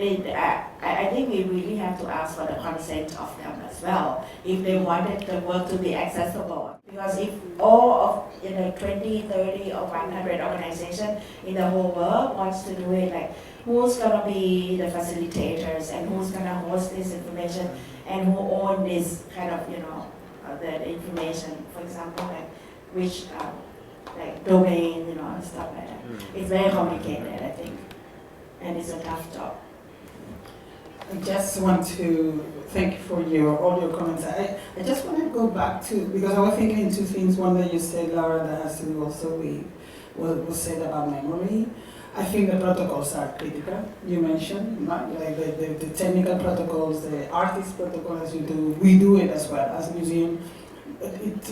I think we really have to ask for the consent of them as well, if they wanted the work to be accessible. Because if all of 20, 30, or 100 organizations in the whole world wants to do it, like who's gonna be the facilitators and who's gonna host this information and who own this kind of the information, for example, like which like domain, and stuff like that. It's very complicated, I think, and it's a tough job. I just want to thank you for all your comments. I just want to go back to, because I was thinking in two things. One that you said, Laura, that has to do also with what was said about memory. I think the protocols are critical. You mentioned, like the technical protocols, the artist protocol, as you do. We do it as well as a museum.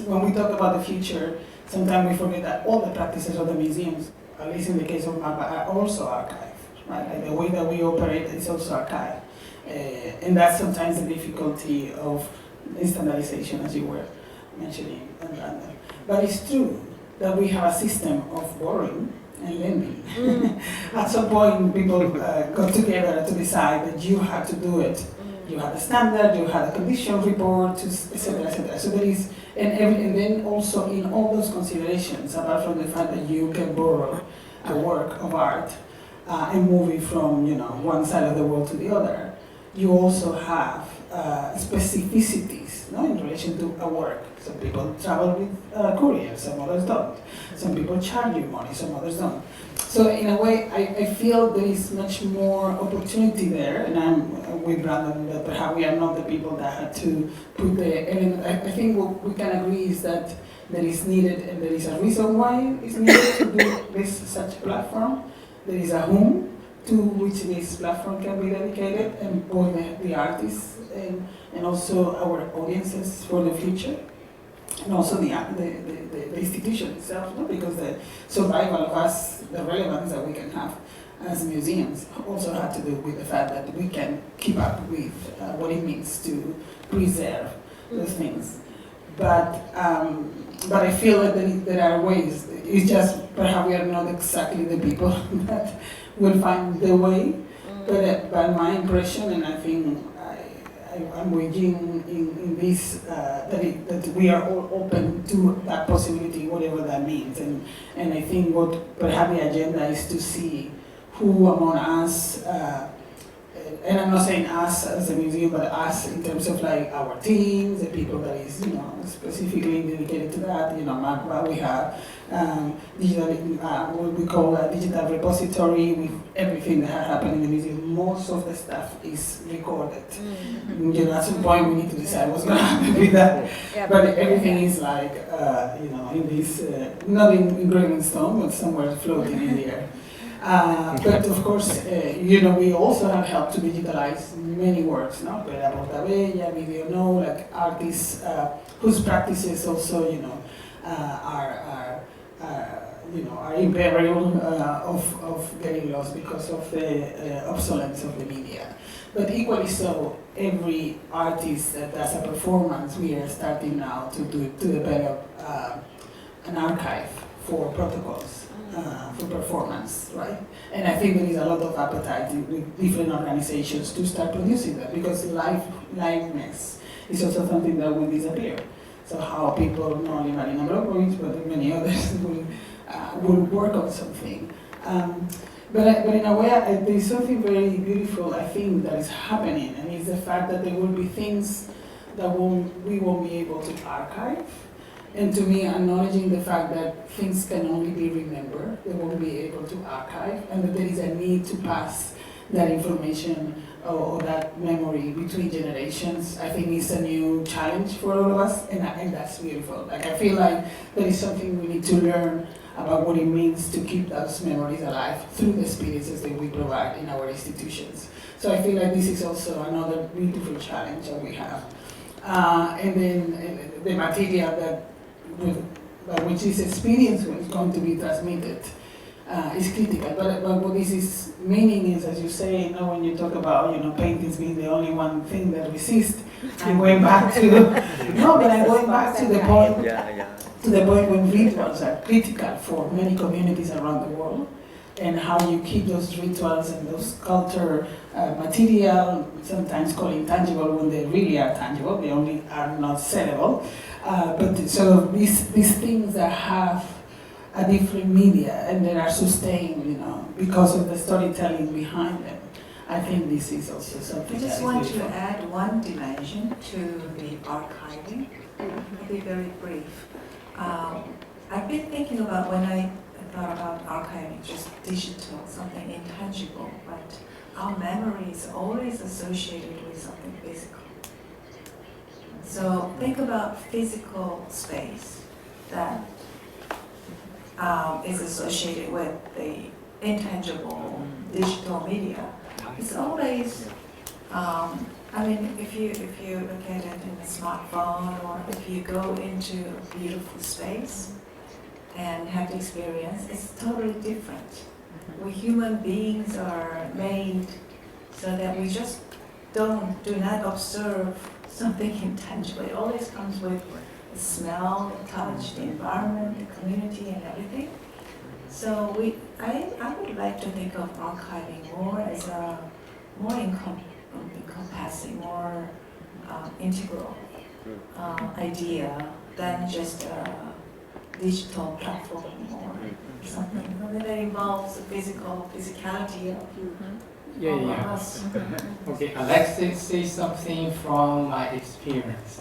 When we talk about the future, sometimes we forget that all the practices of the museums, at least in the case of MAPA, are also archived. Right? Like the way that we operate is also archived. And that's sometimes the difficulty of standardization, as you were mentioning. But it's true that we have a system of borrowing and lending. At some point, people got together to decide that you have to do it. You have a standard, you have a condition report, etc., etc. So there is, and then also in all those considerations, apart from the fact that you can borrow a work of art and move it from one side of the world to the other, you also have specificities in relation to a work. Some people travel with courier, some others don't. Some people charge you money, some others don't. So in a way, I feel there is much more opportunity there, and I'm with Brandon that perhaps we are not the people that had to put the element. I think what we can agree is that there is needed, and there is a reason why it's needed to do such platform. There is a home to which this platform can be dedicated, and both the artists and also our audiences for the future, and also the institution itself, because the survival of us, the relevance that we can have as museums, also had to do with the fact that we can keep up with what it means to preserve those things. But I feel that there are ways. It's just perhaps we are not exactly the people that will find the way. But my impression, and I think I'm waging in this, that we are all open to that possibility, whatever that means. And I think what perhaps the agenda is to see who among us, and I'm not saying us as a museum, but us in terms of like our teams, the people that is specifically dedicated to that. MAPA, we have digital, what we call a digital repository with everything that has happened in the museum. Most of the stuff is recorded. At some point we need to decide what's going to happen with that. Yeah, but everything is like, in this, not engraved in stone, but somewhere floating in the air. But of course, we also have helped to digitalize many works, Pera Portabella, Video like artists whose practices also, are in peril of getting lost because of the obsolescence of the media. But equally so, every artist that does a performance, we are starting now to develop an archive for protocols, for performance, right? And I think there is a lot of appetite with different organizations to start producing that, because liveness is also something that will disappear. So how people, not only Marina Brokovich, but many others will work on something. But in a way, there is something very beautiful, I think, that is happening, and it's the fact that there will be things that we won't be able to archive. And to me, acknowledging the fact that things can only be remembered, they won't be able to archive, and that there is a need to pass that information or that memory between generations, I think is a new challenge for all of us, and that's beautiful. Like, I feel like there is something we need to learn about what it means to keep those memories alive through the experiences that we provide in our institutions. So I feel like this is also another beautiful challenge that we have. And then the material by which this experience is going to be transmitted is critical. But what this is meaning is, as you say, when you talk about paintings being the only one thing that resists, I'm going back to I'm going back to the point. To the point when rituals are critical for many communities around the world, and how you keep those rituals and those culture material, sometimes called intangible when they really are tangible, they only are not sellable. But so these things that have a different media and that are sustained, because of the storytelling behind them. I think this is also something. I just want to add one dimension to the archiving. I'll be very brief. I've been thinking about, when I thought about archiving, just digital, something intangible, but our memory is always associated with something physical. So think about physical space that is associated with the intangible digital media. It's always, if you look at it in a smartphone, or if you go into a beautiful space and have the experience, it's totally different. We human beings are made so that we just do not observe something intangible. It always comes with the smell, the touch, the environment, the community, and everything. So I would like to think of archiving more as a more encompassing, more integral idea than just a digital platform or something that involves the physicality of us. Okay, I'd say something from my experience,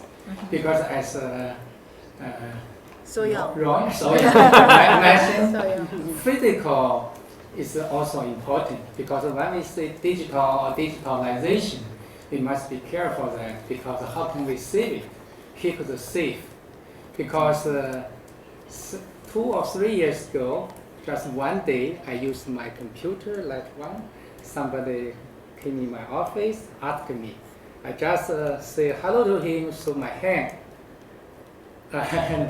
because as Roy mentioned, physical is also important, because when we say digital or digitalization, we must be careful that, because how can we save it, keep it safe? Because 2 or 3 years ago, just one day, I used my computer like one. Somebody came in my office, asked me. I just say hello to him through my hand, and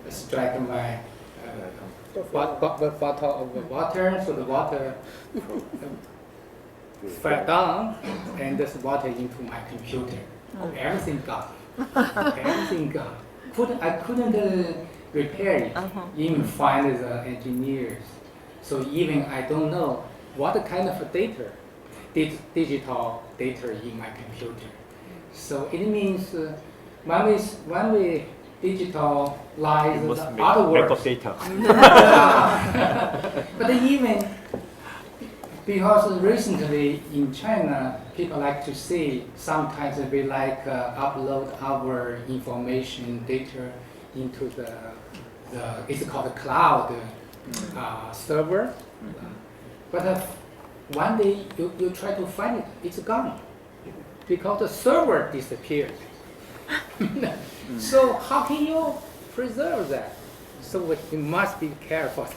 strike my bottle of water, so the water fell down, and this water into my computer. Everything gone. Everything gone. I couldn't repair it, even find the engineers. So even I don't know what kind of data, digital data in my computer. So it means when we digitalize the artwork data. But even because recently in China, people like to see, sometimes we like upload our information data into the it's called a cloud server. But one day you try to find it, it's gone because the server disappeared. So how can you preserve that? So we must be careful.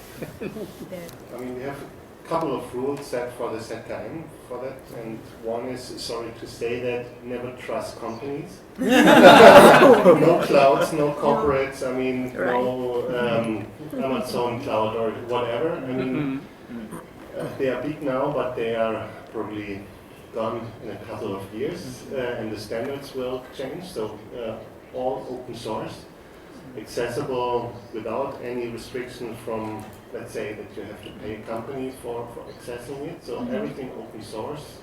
We have a couple of rules set for the set time for that, and one is, sorry to say that, never trust companies. No clouds, no corporates, no Amazon cloud or whatever. They are big now, but they are probably gone in a couple of years, and the standards will change, so all open source. accessible without any restriction from, let's say, that you have to pay companies for accessing it. So everything open source,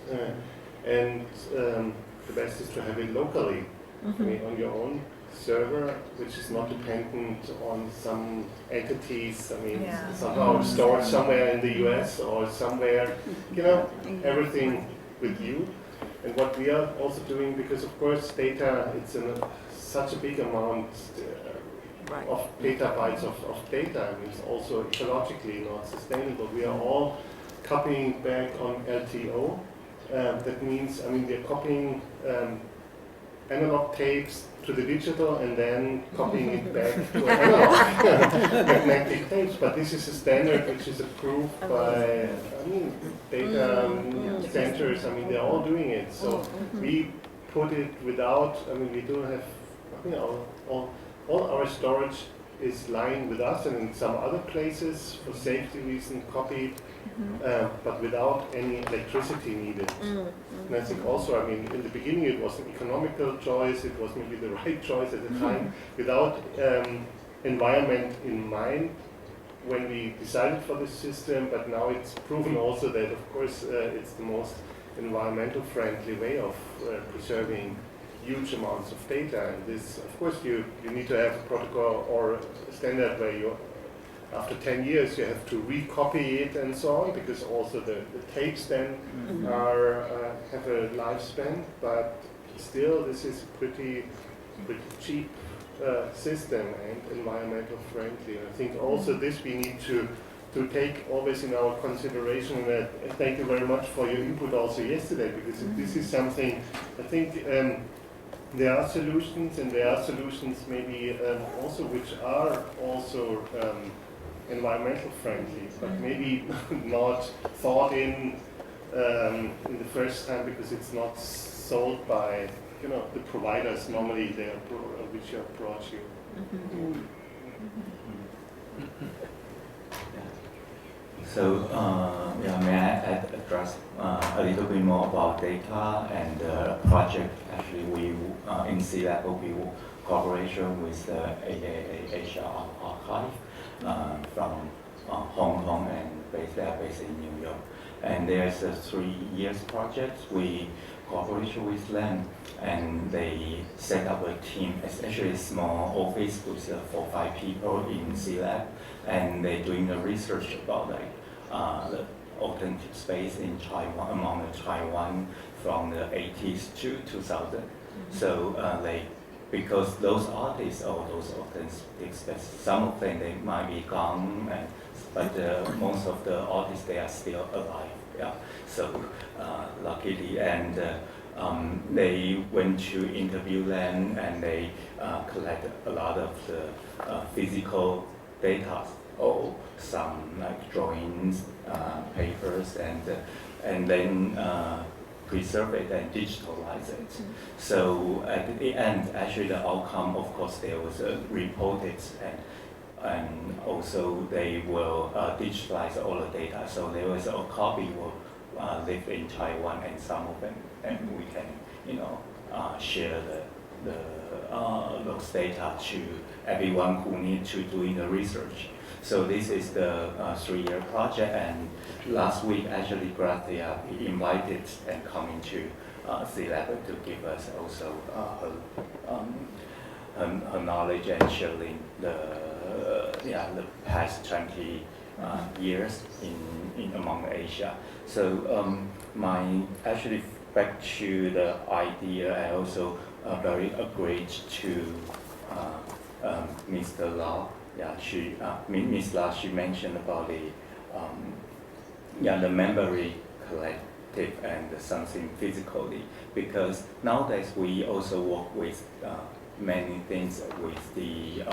and the best is to have it locally, I mean, on your own server, which is not dependent on some entities, I mean, somehow stored somewhere in the US or somewhere, you know, everything with you. And what we are also doing, because of course data, it's such a big amount of petabytes of data, and it's also ecologically not sustainable. We are all copying back on LTO. That means, I mean, we're copying analog tapes to the digital and then copying it back to analog magnetic tapes. But this is a standard which is approved by, I mean, data centers. I mean, they're all doing it. So we put it without, I mean, we don't have, you know, all our storage is lying with us and in some other places for safety reasons copied, but without any electricity needed. And I think also, I mean, in the beginning it was an economical choice, it was maybe the right choice at the time, without environment in mind when we decided for this system, but now it's proven also that, of course, it's the most environmental friendly way of preserving huge amounts of data. And this, of course, you need to have a protocol or a standard where you, after 10 years, you have to recopy it and so on, because also the tapes then have a lifespan. But still, this is a pretty cheap system and environmental friendly. And I think also this we need to take always in our consideration. And thank you very much for your input also yesterday, because this is something I think. There are solutions, and there are solutions maybe also which are also environmental friendly, but maybe not thought in the first time, because it's not sold by, you know, the providers normally they which approach you. So, may I address a little bit more about data and the project? Actually, we in CLab will be cooperation with the AAA Asia Archive from Hong Kong, and they are based in New York. And there's a 3 years project. We cooperation with them, and they set up a team. It's actually a small office with 4 or 5 people in CLab, and they're doing the research about the authentic space in Taiwan, among the Taiwan from the 80s to 2000. So because those artists or those authentic spaces, some of them they might be gone, but most of the artists they are still alive. Yeah. So luckily, and they went to interview them, and they collected a lot of the physical data, or some like drawings, papers, and then preserve it and digitalize it. So at the end, actually the outcome, of course, there was reported, and also they will digitalize all the data. So there was a copy will live in Taiwan, and some of them, and we can, you know, share those data to everyone who needs to do the research. So this is the 3-year project, and last week actually Gracia invited and coming to CLab to give us also her knowledge and sharing the past 20 years in among Asia. So actually back to the idea, I also very agreed to Mr. Lau. Yeah, Ms. La, she mentioned about the memory collective and something physically, because nowadays we also work with many things with the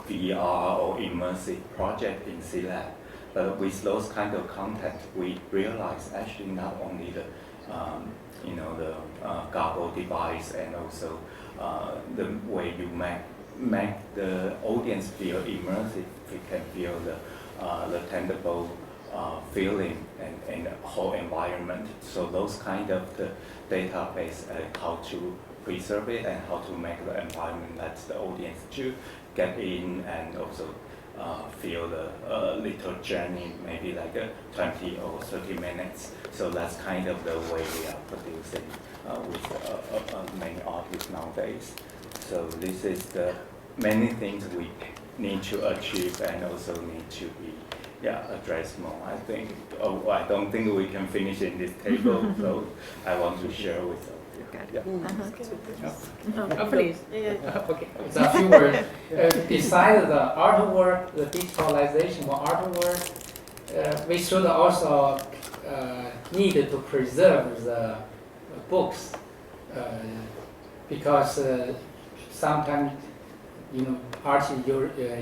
VR or immersive project in CLab. But with those kind of content, we realize actually not only the goggle device, and also the way you make the audience feel immersive. We can feel the tangible feeling and the whole environment. So those kind of the database, how to preserve it and how to make the environment that the audience to get in and also feel the little journey, maybe like 20 or 30 minutes. So that's kind of the way we are producing with many artists nowadays. So this is the many things we need to achieve and also need to be addressed more. I think. I don't think we can finish in this table, so I want to share with them. Please. Okay. So a few words. Besides the artwork, the digitalization of artwork, we should also need to preserve the books because sometimes artists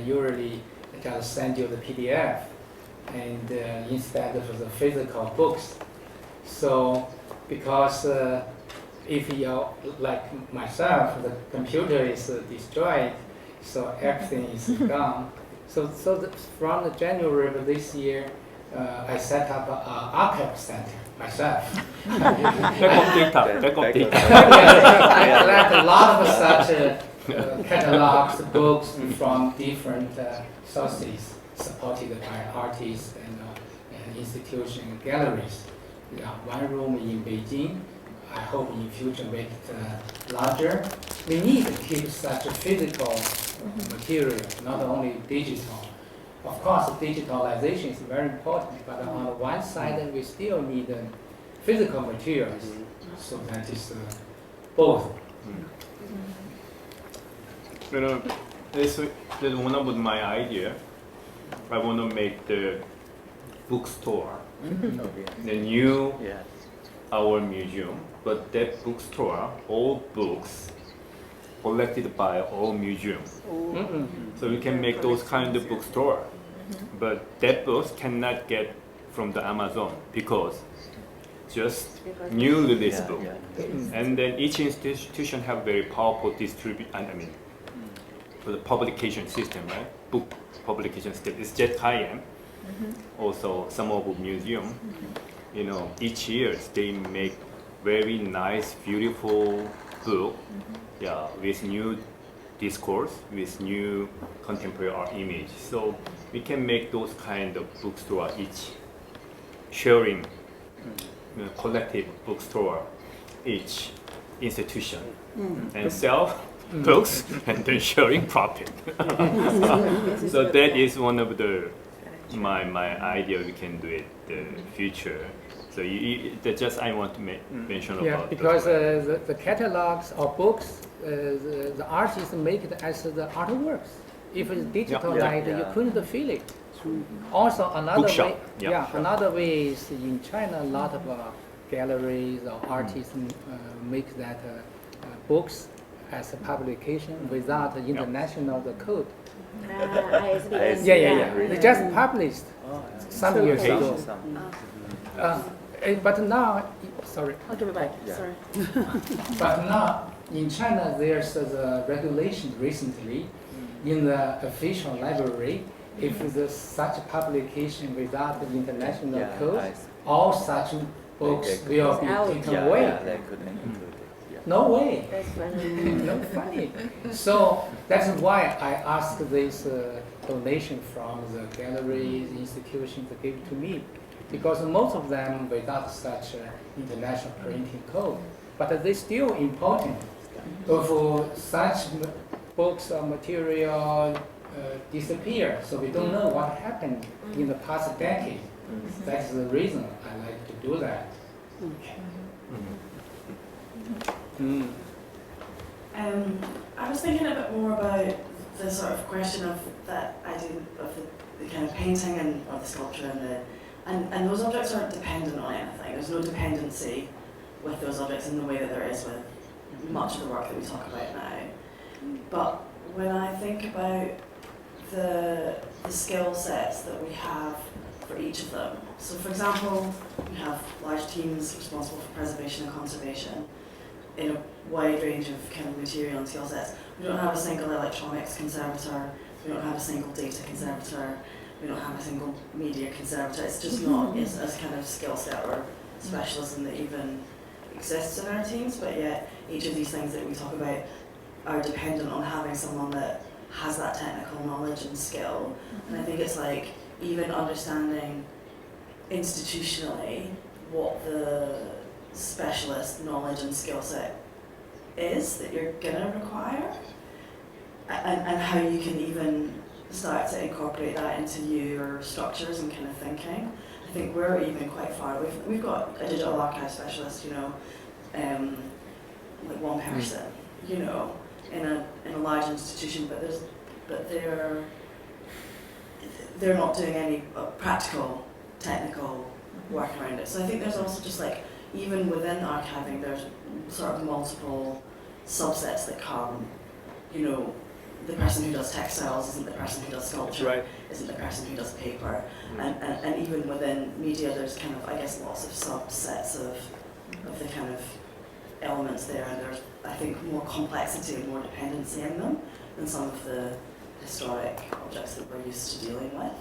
usually just send you the PDF and instead of the physical books. So because if you like myself, the computer is destroyed, so everything is gone. So from the January of this year, I set up an archive center myself. Backup data. I collect a lot of such catalogs, books from different sources, supported by artists and institutions and galleries. One room in Beijing. I hope in future make it larger. We need to keep such a physical material, not only digital. Of course, digitalization is very important, but on the one side, we still need physical materials. So that is both. That's one of my idea. I want to make the bookstore, the new our museum. But that bookstore, all books collected by all museums. So we can make those kind of bookstore. But that books cannot get from the Amazon because just new release book. And then each institution have very powerful for the publication system, right? Book publication system. It's just high-end. Also, some of the museum, each year they make very nice, beautiful book, with new discourse, with new contemporary art image. So we can make those kind of bookstore each, sharing collective bookstore each institution, and sell books and then sharing profit. So that is one of the my idea we can do it the future. So just I want to mention about because the catalogs or books, the artists make it as the artworks. If it's digitalized, you couldn't feel it. Also, another way, another way is in China, a lot of galleries or artists make that books as a publication without international code. They just published some years ago. But now, sorry. I'll give it back. Sorry. But now in China, there's a regulation recently in the official library. If there's such a publication without the international code, all such books will be taken away. They could include it. No way. That's funny. No funny. So that's why I asked this donation from the galleries, institutions to give it to me. Because most of them without such international printing code, but they still important. If such books or material disappear, so we don't know what happened in the past decade. That's the reason I like to do that. I was thinking a bit more about the sort of question of that idea of the kind of painting and or the sculpture and those objects aren't dependent on anything. There's no dependency with those objects in the way that there is with much of the work that we talk about now. But when I think about the skill sets that we have for each of them, so for example, we have large teams responsible for preservation and conservation in a wide range of kind of material and skill sets. We don't have a single electronics conservator, we don't have a single data conservator, we don't have a single media conservator. It's just not it's a kind of skill set or specialism that even exists in our teams, but yet each of these things that we talk about are dependent on having someone that has that technical knowledge and skill. And I think it's like even understanding institutionally what the specialist knowledge and skill set is that you're gonna require, and how you can even start to incorporate that into your structures and kind of thinking. I think we're even quite far. We've got a digital archive specialist, you know, like one person, you know, in a large institution, but they're not doing any practical, technical work around it. So I think there's also just like, even within archiving, there's sort of multiple subsets that come, you know, the person who does textiles isn't the person who does sculpture, right. isn't the person who does paper. And even within media, there's kind of, I guess, lots of subsets of the kind of elements there, and there's, I think, more complexity and more dependency in them than some of the historic objects that we're used to dealing with.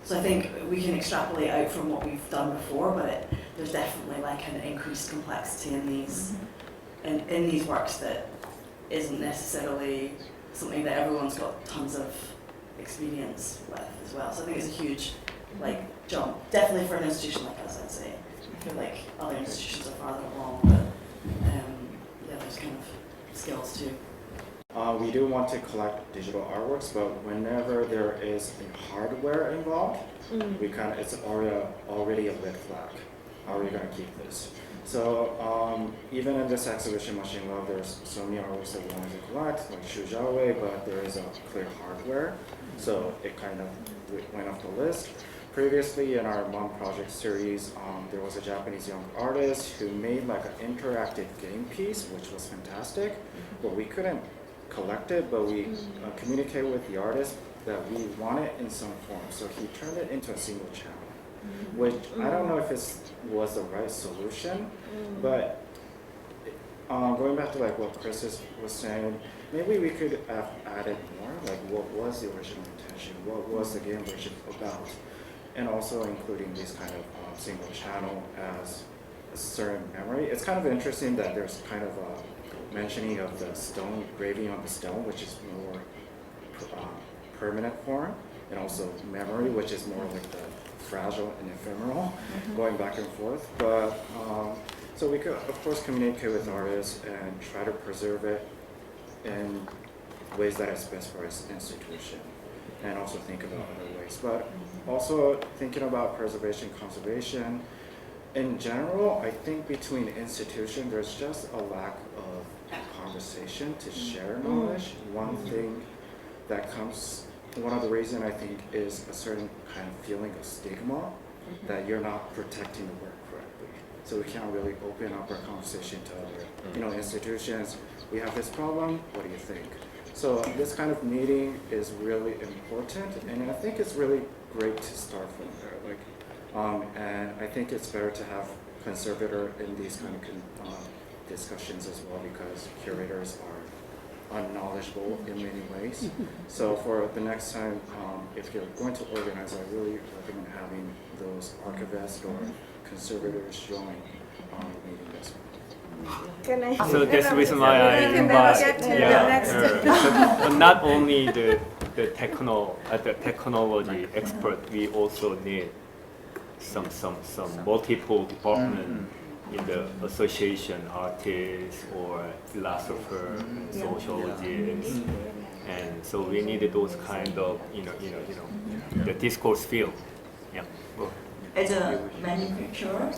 So I think we can extrapolate out from what we've done before, but there's definitely like an increased complexity in these in these works that isn't necessarily something that everyone's got tons of experience with as well. So I think it's a huge like jump, definitely for an institution like us, I'd say. I feel like other institutions are farther along, but yeah, there's kind of skills too. We do want to collect digital artworks, but whenever there is hardware involved, it's already a red flag. How are we going to keep this? So even in this exhibition, Machine Love, there's so many artworks that we wanted to collect, like Shujiaowei, but there is a clear hardware, so it kind of went off the list. Previously, in our Mom Project series, there was a Japanese young artist who made like an interactive game piece, which was fantastic, but we couldn't collect it, but we communicated with the artist that we want it in some form. So he turned it into a single channel, which I don't know if it was the right solution, but going back to like what Chris was saying, maybe we could have added more, like what was the original intention, what was the game version about, and also including these kind of single channel as a certain memory. It's kind of interesting that there's kind of a mentioning of the stone, graving on the stone, which is more permanent form, and also memory, which is more like the fragile and ephemeral, going back and forth. But so we could, of course, communicate with artists and try to preserve it in ways that is best for its institution, and also think about other ways. But also thinking about preservation, conservation. In general, I think between institutions, there's just a lack of conversation to share knowledge. One thing that comes, one of the reasons I think is a certain kind of feeling of stigma that you're not protecting the work correctly. So we can't really open up our conversation to other, institutions. We have this problem, what do you think? So this kind of meeting is really important, and I think it's really great to start from there. And I think it's better to have conservator in these kind of discussions as well, because curators are unknowledgeable in many ways. So for the next time, if you're going to organize, I really recommend having those archivists or conservators join the meeting as well. So that's the reason why I invite but not only the technology expert, we also need some multiple department in the association, artists or philosopher, sociologists, and so we needed those kind of the discourse field. Yeah. As a manufacturer,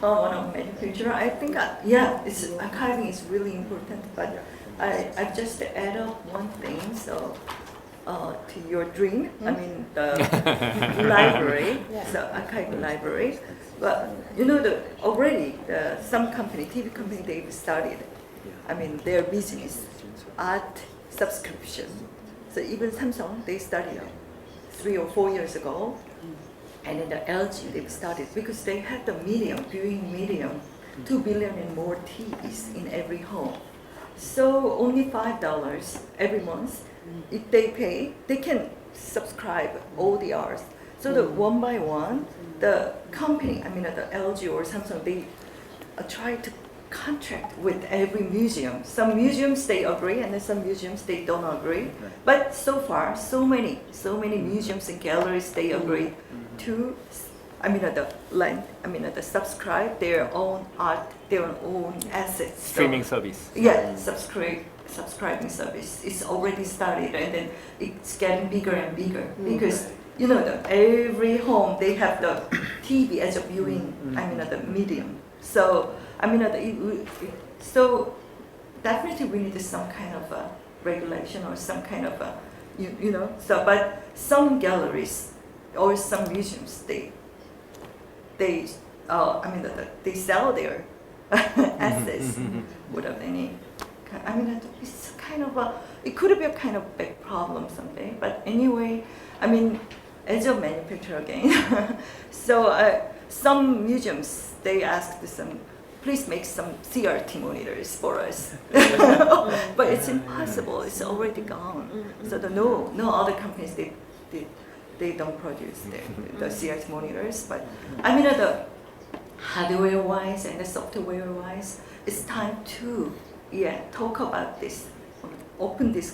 one of manufacturer, I think archiving is really important. But I just add up one thing. So. To your dream, I mean the library, the archive library. But already some company, TV company, they've started. I mean their business, art subscription. So even Samsung, they started 3 or 4 years ago, and then the LG they've started because they have the viewing medium, 2 billion and more TVs in every home. So only $5 every month. If they pay, they can subscribe all the hours. So the one by one, the company, I mean the LG or Samsung, they try to contract with every museum. Some museums they agree, and then some museums they don't agree. But so far, so many museums and galleries they agree to, the subscribe their own art, their own assets. Streaming service. Yeah, subscribing service. It's already started, and then it's getting bigger and bigger because every home they have the TV as a viewing. The medium. So so definitely we need some kind of regulation or some kind of So, but some galleries or some museums they sell their assets without any. It's kind of it could be a kind of big problem someday. But anyway, as a manufacturer again, so some museums they asked please make some CRT monitors for us, but it's impossible. It's already gone. So no other companies they don't produce the CRT monitors. But the hardware wise and the software wise, it's time to talk about this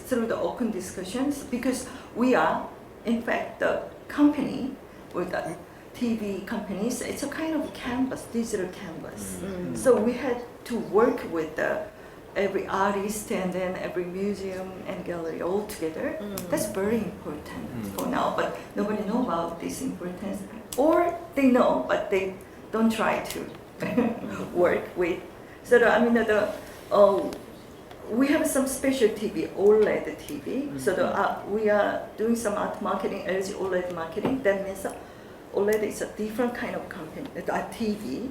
through the open discussions, because we are in fact the company with the TV companies. It's a kind of canvas, digital canvas. So we had to work with every artist and then every museum and gallery all together. That's very important for now, but nobody knows about this importance, or they know but they don't try to work with. So we have some special TV, OLED TV. So we are doing some art marketing, LG OLED marketing. That means OLED is a different kind of company, TV.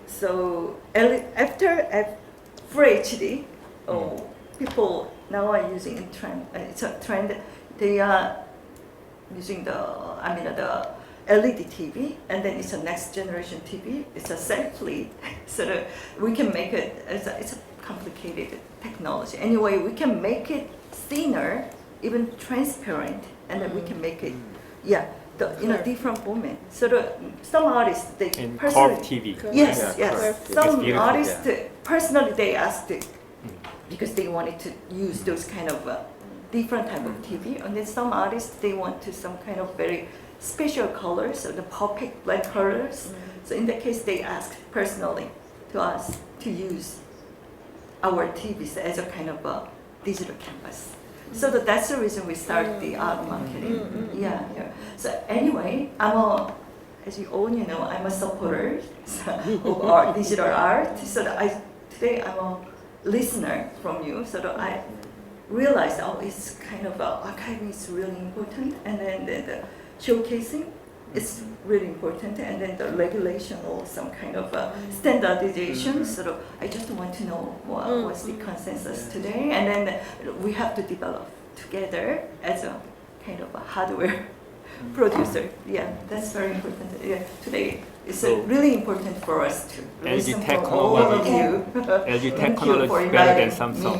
So after Full HD, people now are using in trend. It's a trend. They are using the LED TV, and then it's a next generation TV. It's a self-lead, so that we can make it. It's a complicated technology. Anyway, we can make it thinner, even transparent, and then we can make it, in a different format. So some artists they in personally, curved TV. Yes. Some beautiful, artists personally they asked it because they wanted to use those kind of different type of TV, and then some artists they want to some kind of very special colors, or the perfect black colors. So in that case, they asked personally to us to use our TVs as a kind of a digital canvas. So that's the reason we started the art marketing. So anyway, as you all know, I'm a supporter of art, digital art. So today I'm a listener from you. So that I realized, it's kind of archiving is really important, and then the showcasing is really important, and then the regulation or some kind of standardization. So I just want to know what's the consensus today, and then we have to develop together as a kind of a hardware producer. That's very important. Today it's really important for us to listen from all of you. LG technology is better than Samsung.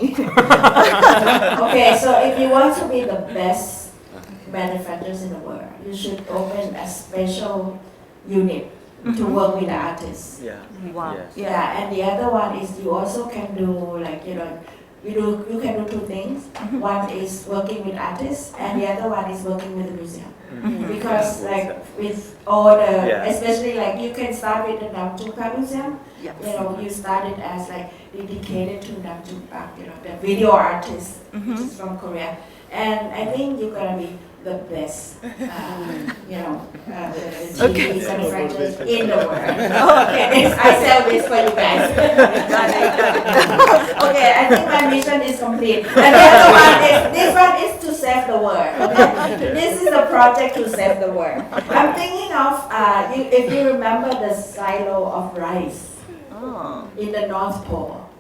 Okay, so if you want to be the best manufacturers in the world, you should open a special unit to work with the artists. Wow. And the other one is you also can do you can do two things. One is working with artists, and the other one is working with the museum. Because with all the, especially you can start with the Namjoon Museum. You started as dedicated to Namjoon, the video artist, which is from Korea. And I think you're gonna be the best, TV manufacturers in the world. Okay, I sell this for you guys. Okay, I think my mission is complete. And the other one this one is to save the world. Okay? This is a project to save the world. I'm thinking of, if you remember the silo of rice in the North Pole.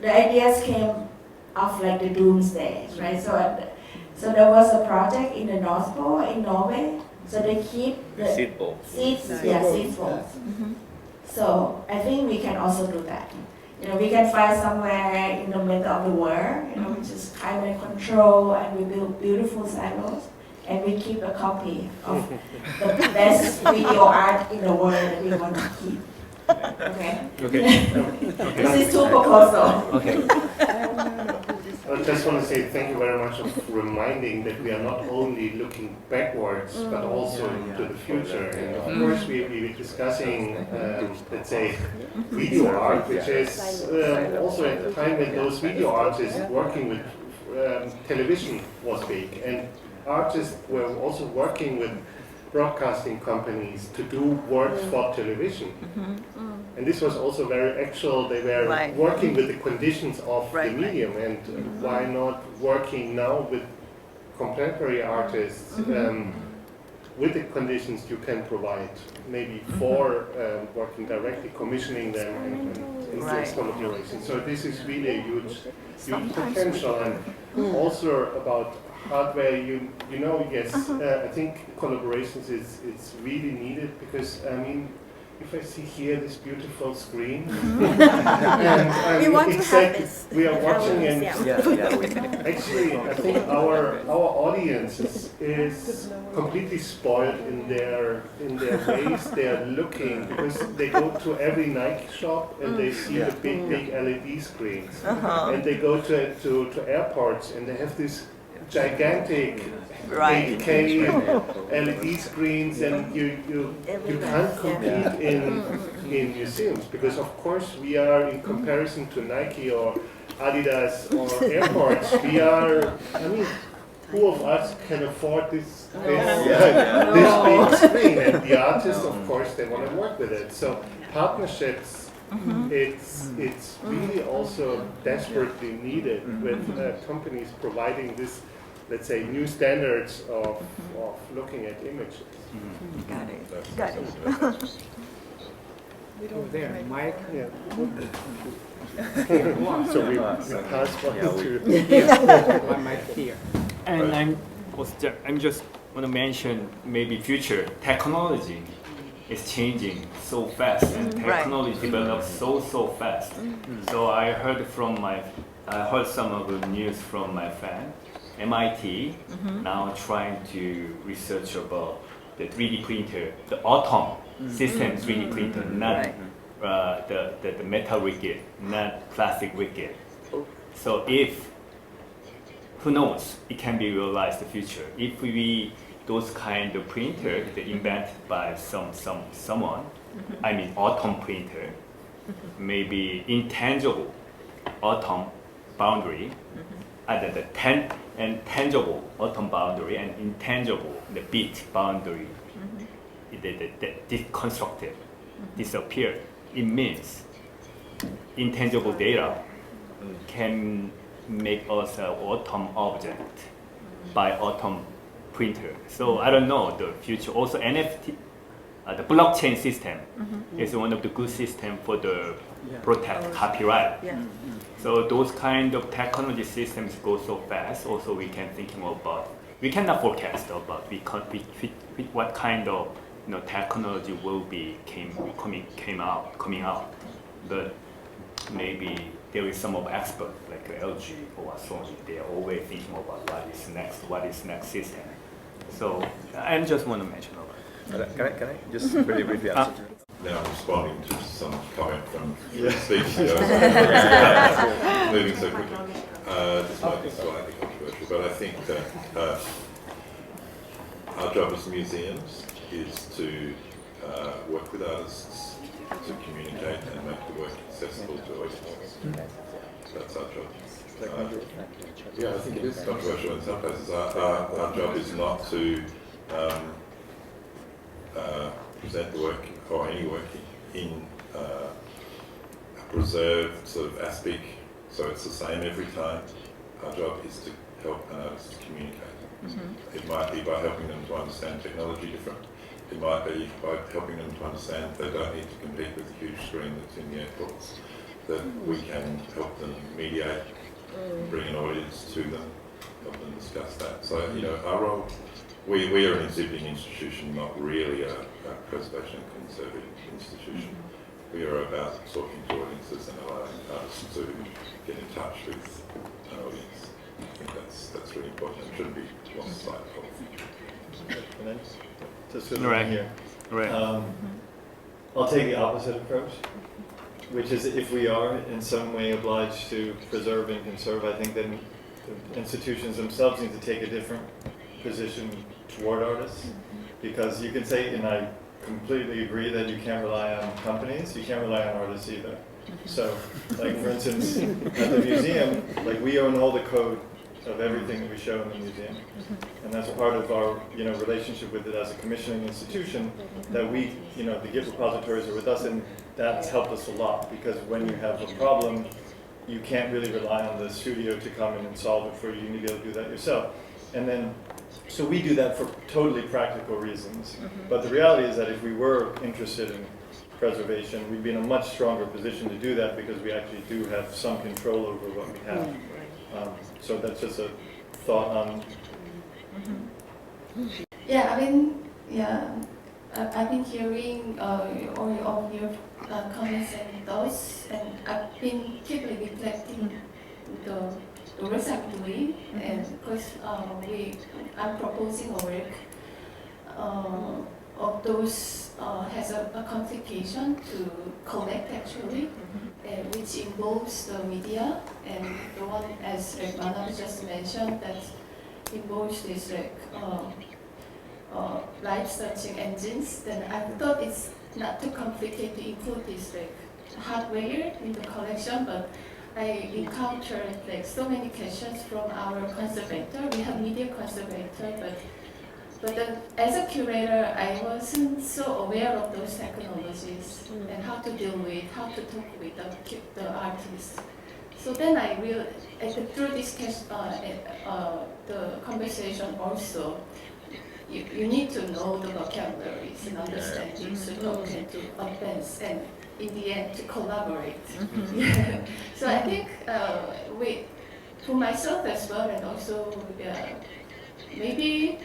The ideas came of the doomsday, right? So there was a project in the North Pole in Norway. So they keep the seed balls. Seed balls. So I think we can also do that. We can find somewhere in the middle of the world, which is climate control, and we build beautiful silos, and we keep a copy of the best video art in the world that we want to keep. Okay. This is two proposals. also. Okay. I just want to say thank you very much for reminding that we are not only looking backwards, but also to the future. And of course, we will be discussing, let's say, video art, which is also at the time when those video artists working with television was big. And artists were also working with broadcasting companies to do works for television. And this was also very actual. They were working with the conditions of the medium, and why not working now with contemporary artists with the conditions you can provide, maybe for working directly, commissioning them and influence collaboration. So this is really a huge potential. And also about hardware, you know, yes, I think collaborations is really needed, because I mean, if I see here this beautiful screen, and we want to have this. We are watching, and Yeah. actually, I think our audience is completely spoiled in their ways they are looking, because they go to every Nike shop and they see the big LED screens, and they go to airports and they have this gigantic 8K LED screens, and you can't compete in museums, because of course we are, in comparison to Nike or Adidas or airports, we are, I mean, who of us can afford this big screen? And the artists, of course, they want to work with it. So partnerships, it's really also desperately needed, with companies providing this, let's say, new standards of looking at images. Got it. Got it. Over there, Mike. So we pass one to one mic here. And I'm just want to mention, maybe future technology is changing so fast, and technology develops so fast. So I heard some of the news from my friend. MIT now trying to research about the 3D printer, the Atom system 3D printer, not the metal rigid, not plastic rigid. So if, who knows, it can be realized in the future. If those kind of printer that invented by someone, I mean Atom printer, maybe intangible Atom boundary, the tangible atom boundary and intangible, the bit boundary, deconstructed, disappeared. It means intangible data can make us an atom object by atom printer. So I don't know the future. Also NFT, the blockchain system is one of the good system for the protect copyright. So those kind of technology systems go so fast. Also, we can think about, we cannot forecast about what kind of technology will be coming out. But maybe there is some of experts like LG or Sony. They are always thinking about what is next system. So I just want to mention about it. Can I just really briefly answer? Now responding to some comment from speakers, moving so quickly. This might be slightly controversial, but I think that our job as museums is to work with artists to communicate and make the work accessible to audiences. That's our job. Yeah, I think it is controversial in some places. Our job is not to present the work or any work in a preserved sort of aspect, so it's the same every time. Our job is to help an artist communicate. It might be by helping them to understand technology different. It might be by helping them to understand they don't need to compete with the huge screen that's in the airports, that we can help them mediate, bring an audience to them, help them discuss that. So, our role, we are an exhibiting institution, not really a preservation and conserving institution. We are about talking to audiences and allowing artists to get in touch with an audience. I think that's really important. It shouldn't be lost sight of. Just here. I'll take the opposite approach. which is if we are in some way obliged to preserve and conserve, I think then the institutions themselves need to take a different position toward artists, because you can say, and I completely agree, that you can't rely on companies, you can't rely on artists either. So, like for instance, at the museum, like we own all the code of everything that we show in the museum, and that's part of our relationship with it as a commissioning institution. That we, the gift repositories are with us, and that's helped us a lot, because when you have a problem, you can't really rely on the studio to come in and solve it for you. You need to be able to do that yourself, and then. So we do that for totally practical reasons. But the reality is that if we were interested in preservation, we'd be in a much stronger position to do that, because we actually do have some control over what we have. So that's just a thought on. Yeah, I've been hearing all of your comments and thoughts, and I've been keeping reflecting the work I'm doing, and because I'm proposing a work of those has a complication to collect actually, which involves the media, and the one as Manal just mentioned that involves this live searching engines. Then I thought it's not too complicated to include this hardware in the collection, but I encountered so many questions from our conservator. We have media conservator, but then as a curator, I wasn't so aware of those technologies and how to deal with, how to talk with the artists. So then I realized through this the conversation also, you need to know the vocabularies and understanding so you to advance and in the end to collaborate. So I think for myself as well, and also maybe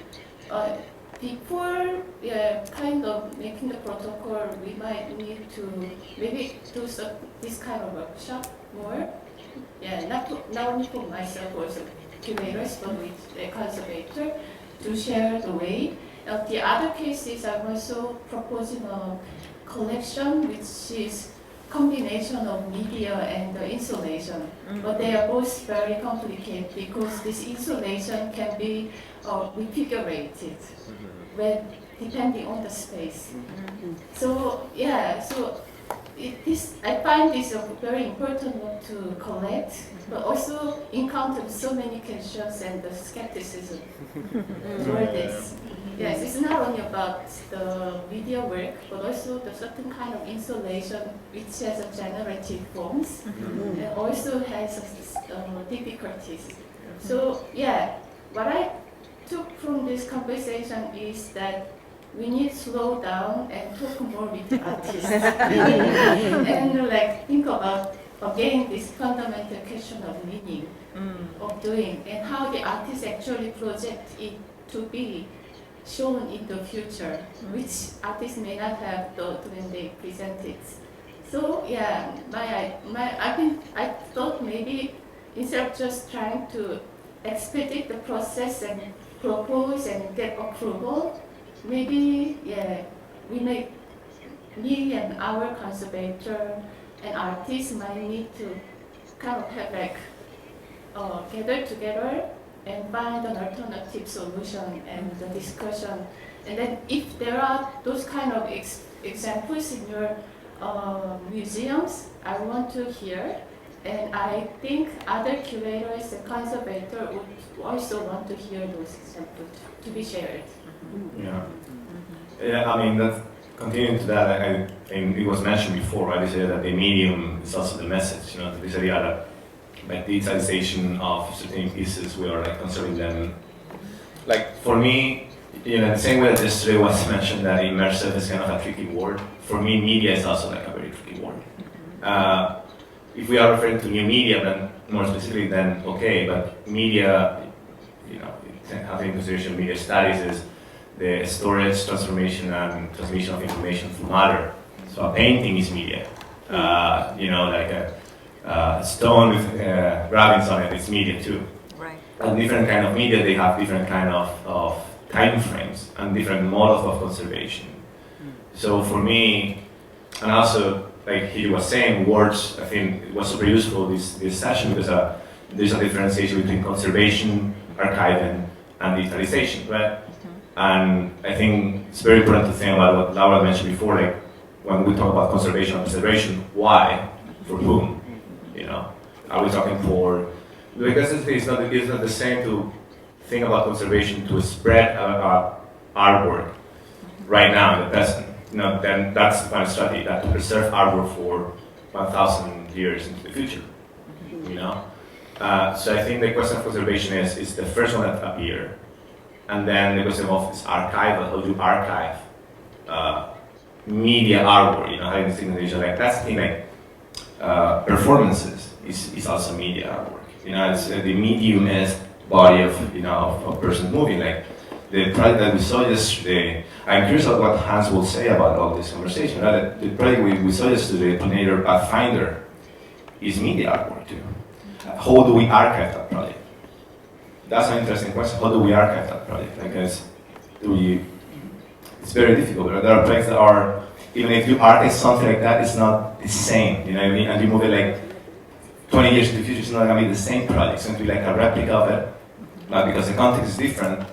before kind of making the protocol, we might need to maybe do this kind of workshop more. Not only for myself, also curators, but with the conservator to share the way. The other cases, I'm also proposing a collection which is combination of media and the installation, but they are both very complicated because this installation can be refigurated depending on the space. So I find this a very important one to collect, but also encountered so many questions and the skepticism toward this. Yes, it's not only about the video work, but also the certain kind of installation which has a generative forms and also has difficulties. So what I took from this conversation is that we need to slow down and talk more with the artists and think about again this fundamental question of meaning of doing and how the artists actually project it to be shown in the future, which artists may not have thought when they present it. So I thought maybe instead of just trying to expedite the process and propose and get approval, maybe me and our conservator and artists might need to kind of have gather together and find an alternative solution and the discussion. And then if there are those kind of examples in your museums, I want to hear. And I think other curators and conservators would also want to hear those examples to be shared. Yeah, I mean, continuing to that, I mean, it was mentioned before, right? They say that the medium is also the message, this idea that digitalization of certain pieces, we are conserving them. For me, the same way that yesterday was mentioned that immersive is kind of a tricky word, for me, media is also a very tricky word. If we are referring to new media, then more specifically, then okay, but media, having in consideration media studies is the storage, transformation, and transmission of information through matter. So a painting is media. A stone with gravings on it is media too. Right. And different kind of media, they have different kind of time frames and different models of conservation. So for me, and also like he was saying, words, I think it was super useful this session because there's a differentiation between conservation, archiving, and digitalization, right? And I think it's very important to think about what Laura mentioned before, like when we talk about conservation and preservation, why, for whom, you know? Are we talking for, because it's not the same to think about conservation to spread artwork right now in the present. You know, then that's the kind of strategy, that to preserve artwork for 1,000 years into the future, you know? So I think the question of conservation is the first one that appeared. And then the question of is archival, how do you archive media artwork, you know, having signature, like that's the thing, like performances is also media artwork. You know, it's the medium is body of, you know, of a person moving. Like the project that we saw yesterday, I'm curious about what Hans will say about all this conversation. Right? The project we saw yesterday, Tornado Pathfinder, is media artwork too. How do we archive that project? That's an interesting question. How do we archive that project? Because it's very difficult. There are projects that are, even if you archive something like that, it's not the same. You know what I mean? And you move it like 20 years in the future, it's not going to be the same project. It's going to be like a replica of it. But because the context is different,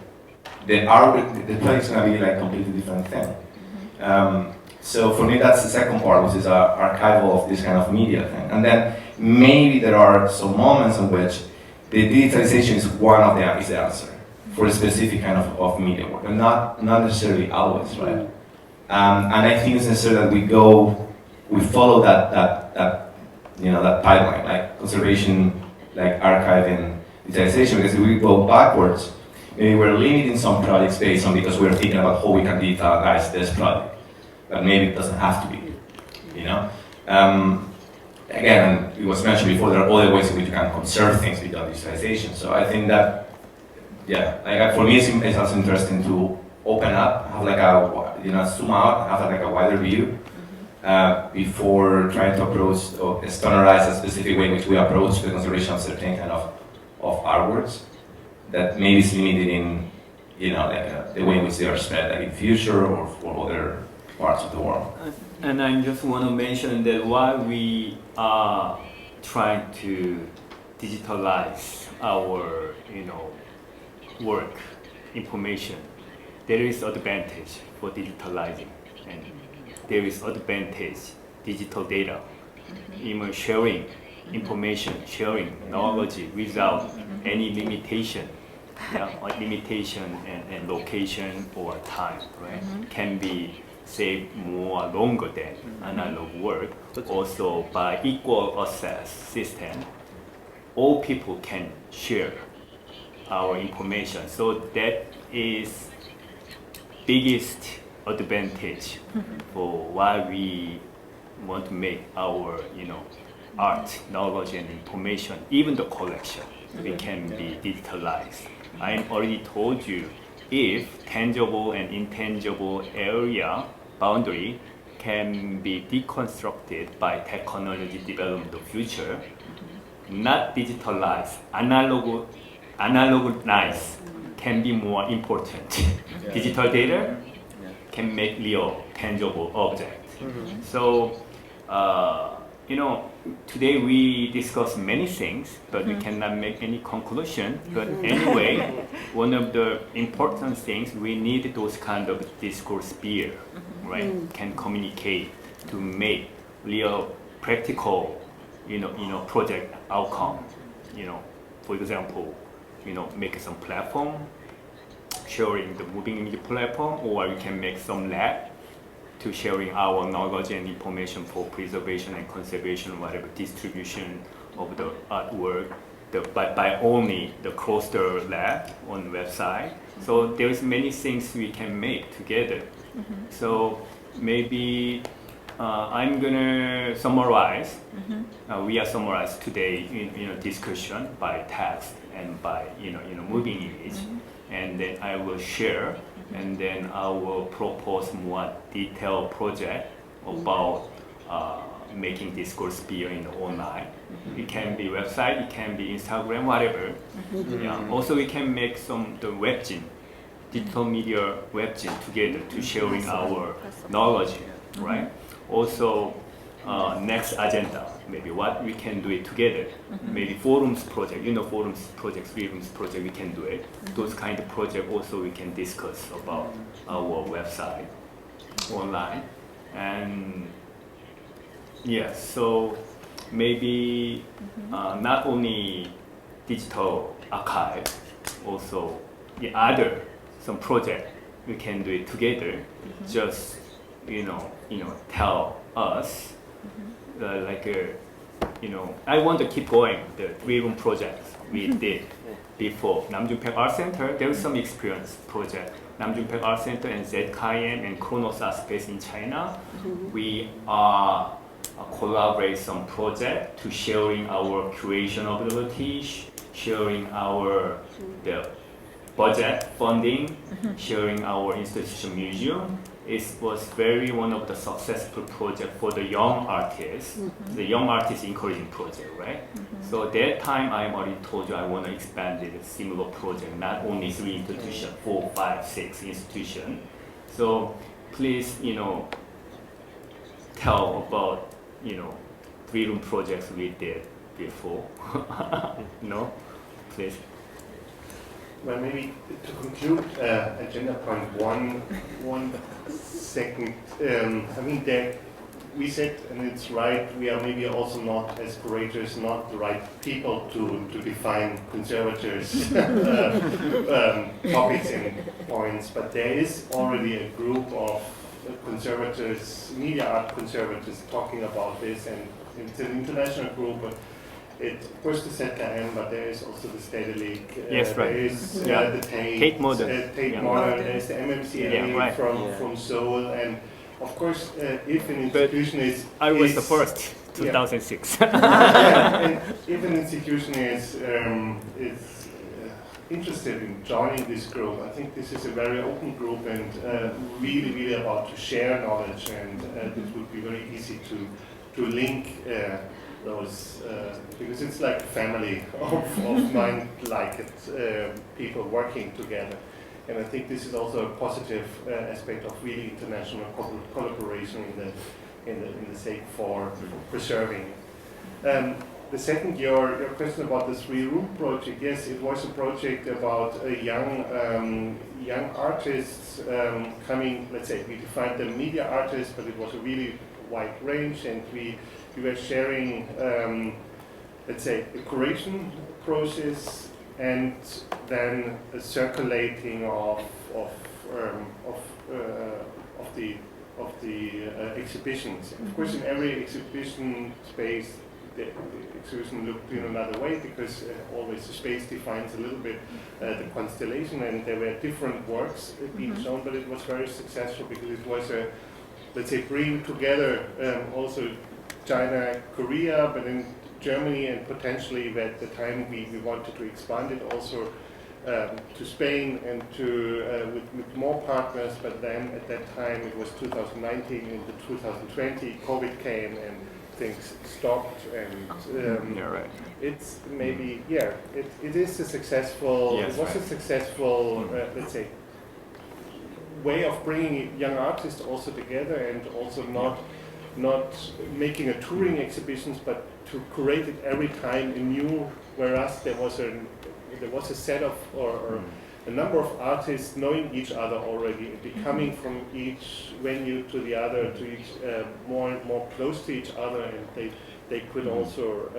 the project is going to be like a completely different thing. So for me, that's the second part, which is archival of this kind of media thing. And then maybe there are some moments in which the digitalization is one of the answer for a specific kind of media work, and not necessarily always, right? And I think it's necessary that we follow that you know, that pipeline, like conservation, like archiving, digitalization, because if we go backwards, maybe we're limiting some projects based on because we're thinking about how we can digitalize this project, but maybe it doesn't have to be, you know? Again, it was mentioned before, there are other ways in which you can conserve things without digitalization. So I think that, yeah, like for me, it's also interesting to open up, have like a, you know, zoom out, have like a wider view before trying to approach or standardize a specific way in which we approach the conservation of certain kind of artworks that maybe is limited in, you know, like the way in which they are spread, like in future or for other parts of the world. And I just want to mention that while we are trying to digitalize our, you know, work, information, there is advantage for digitalizing, and there is advantage digital data, even sharing information, sharing knowledge without any limitation, limitation and location or time, right? Can be saved more longer than analog work. Also, by equal access system, all people can share our information. So that is biggest advantage for why we want to make our, you know, art, knowledge, and information, even the collection, it can be digitalized. I already told you, if tangible and intangible area boundary can be deconstructed by technology development of the future, not digitalized, analogized can be more important. Digital data can make real, tangible object. So, you know, today we discuss many things, but we cannot make any conclusion. But anyway, one of the important things, we need those kind of discourse sphere, right? Can communicate to make real, practical, you know, project outcome. You know, for example, you know, make some platform, sharing the moving image platform, or we can make some lab to sharing our knowledge and information for preservation and conservation, whatever distribution of the artwork, by only the cluster lab on the website. So there's many things we can make together. So maybe I'm gonna summarize. We are summarized today in discussion by text and by moving image, and then I will share. And then I will propose more detailed project about making discourse sphere in the online. It can be website, it can be Instagram, whatever. Yeah. Also, we can make the webgin, digital media webgin together to sharing our knowledge, right? Also, next agenda, maybe what we can do it together. Maybe forums project, forums projects, rooms project, we can do it. Those kind of project also we can discuss about our website, online. And yes, so maybe not only digital archive, also the other some project we can do it together. Just tell us I want to keep going the 3-room projects we did before. Namjoonpaek Art Center, there was some experience project. Namjoonpaek Art Center and ZKM and Kronos Art Space in China. We are collaborate some project to sharing our curation ability, sharing our the budget funding, sharing our institution museum. It was one of the successful project for the young artists. The young artists encouraging project, right? So that time I already told you I want to expand it, a similar project, not only 3 institutions, 4, 5, 6 institutions. So please, tell about, 3-room projects we did before. No, please. Well, maybe to conclude agenda point one second. We said, and it's right, we are maybe also not as curators, not the right people to define conservators' topics and points, but there is already a group of conservators, media art conservators talking about this, and it's an international group. But of course, the ZKM, but there is also the Stedelijk. Yes, right. There is the Tate Modern. Tate Modern. There's the MMCA from Seoul, and of course, if an institution I was the first, 2006. And if an institution is interested in joining this group, I think this is a very open group and really about to share knowledge, and it would be very easy to link those, because it's like a family of mind-like people working together. And I think this is also a positive aspect of really international collaboration in the sake for preserving. The second, your question about the 3-room project, yes, it was a project about young artists coming. Let's say we defined them media artists, but it was a really wide range, and we were sharing, let's say, a curation process, and then a circulating of the exhibitions. Of course, in every exhibition space, the exhibition looked in another way, because always the space defines a little bit the constellation, and there were different works being shown, but it was very successful because it was a, let's say, bring together also China, Korea, but in Germany, and potentially at the time we wanted to expand it also to Spain and to with more partners, but then at that time it was 2019, into 2020 COVID came and things stopped, and right. It's maybe it is a successful a successful let's say way of bringing young artists also together, and also not making a touring exhibitions, but to curate it every time anew, whereas there was a set of or a number of artists knowing each other already, and becoming from each venue to the other, to each more and more close to each other, and they could also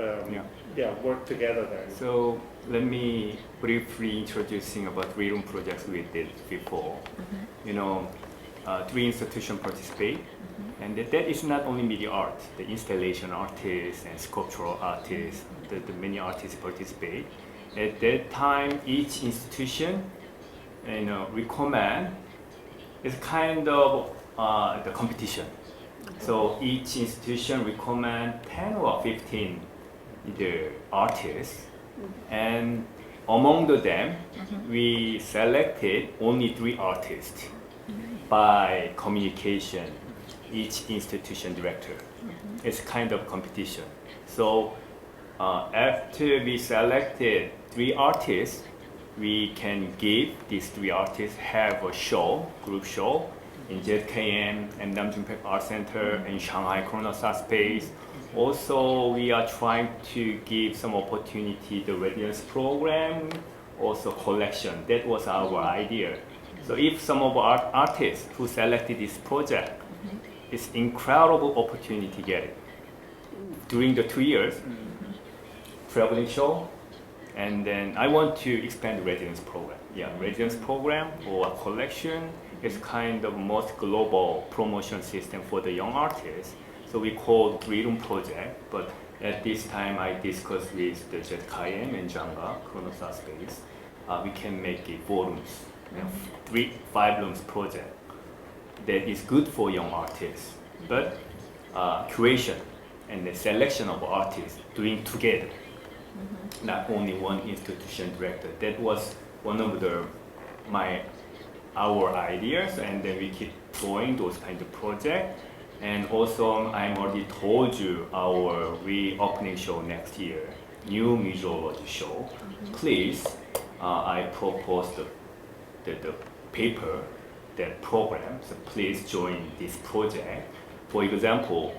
work together then. So let me briefly introducing about 3-room projects we did before. 3 institutions participate, and that is not only media art, the installation artists and sculptural artists, the many artists participate. At that time, each institution, recommend is kind of the competition. So each institution recommend 10 or 15 either artists, and among them, we selected only 3 artists by communication, each institution director. It's kind of competition. So after we selected 3 artists, we can give these 3 artists have a show, group show, in ZKM and Namjoon Art Center and Shanghai Corona Art Space. Also, we are trying to give some opportunity the residence program, also collection. That was our idea. So if some of our artists who selected this project, it's incredible opportunity to get it. During the 2 years, traveling show, and then I want to expand the residence program. Yeah, residence program or collection is kind of most global promotion system for the young artists. So we call Freedom Project, but at this time I discussed with the ZKM and Janga, Kronos Art Space. We can make it forums, 3-5 rooms project that is good for young artists, but curation and the selection of artists doing together, not only one institution director. That was one of our ideas, and then we keep going those kind of projects. And also, I'm already told you our reopening show next year, new museology show. Please, I propose the paper, that program, so please join this project. For example,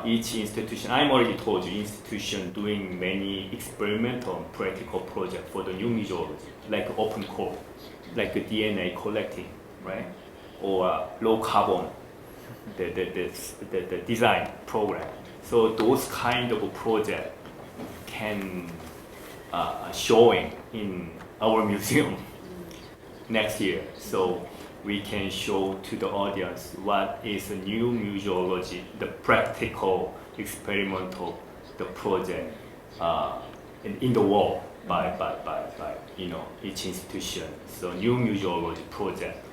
each institution, I'm already told you, institution doing many experimental practical projects for the new museology, like open core, like the DNA collecting, right? Or low carbon, the design program. So those kind of projects can showing in our museum next year. So we can show to the audience what is a new museology, the practical, experimental, the project in the world by each institution. So new museology project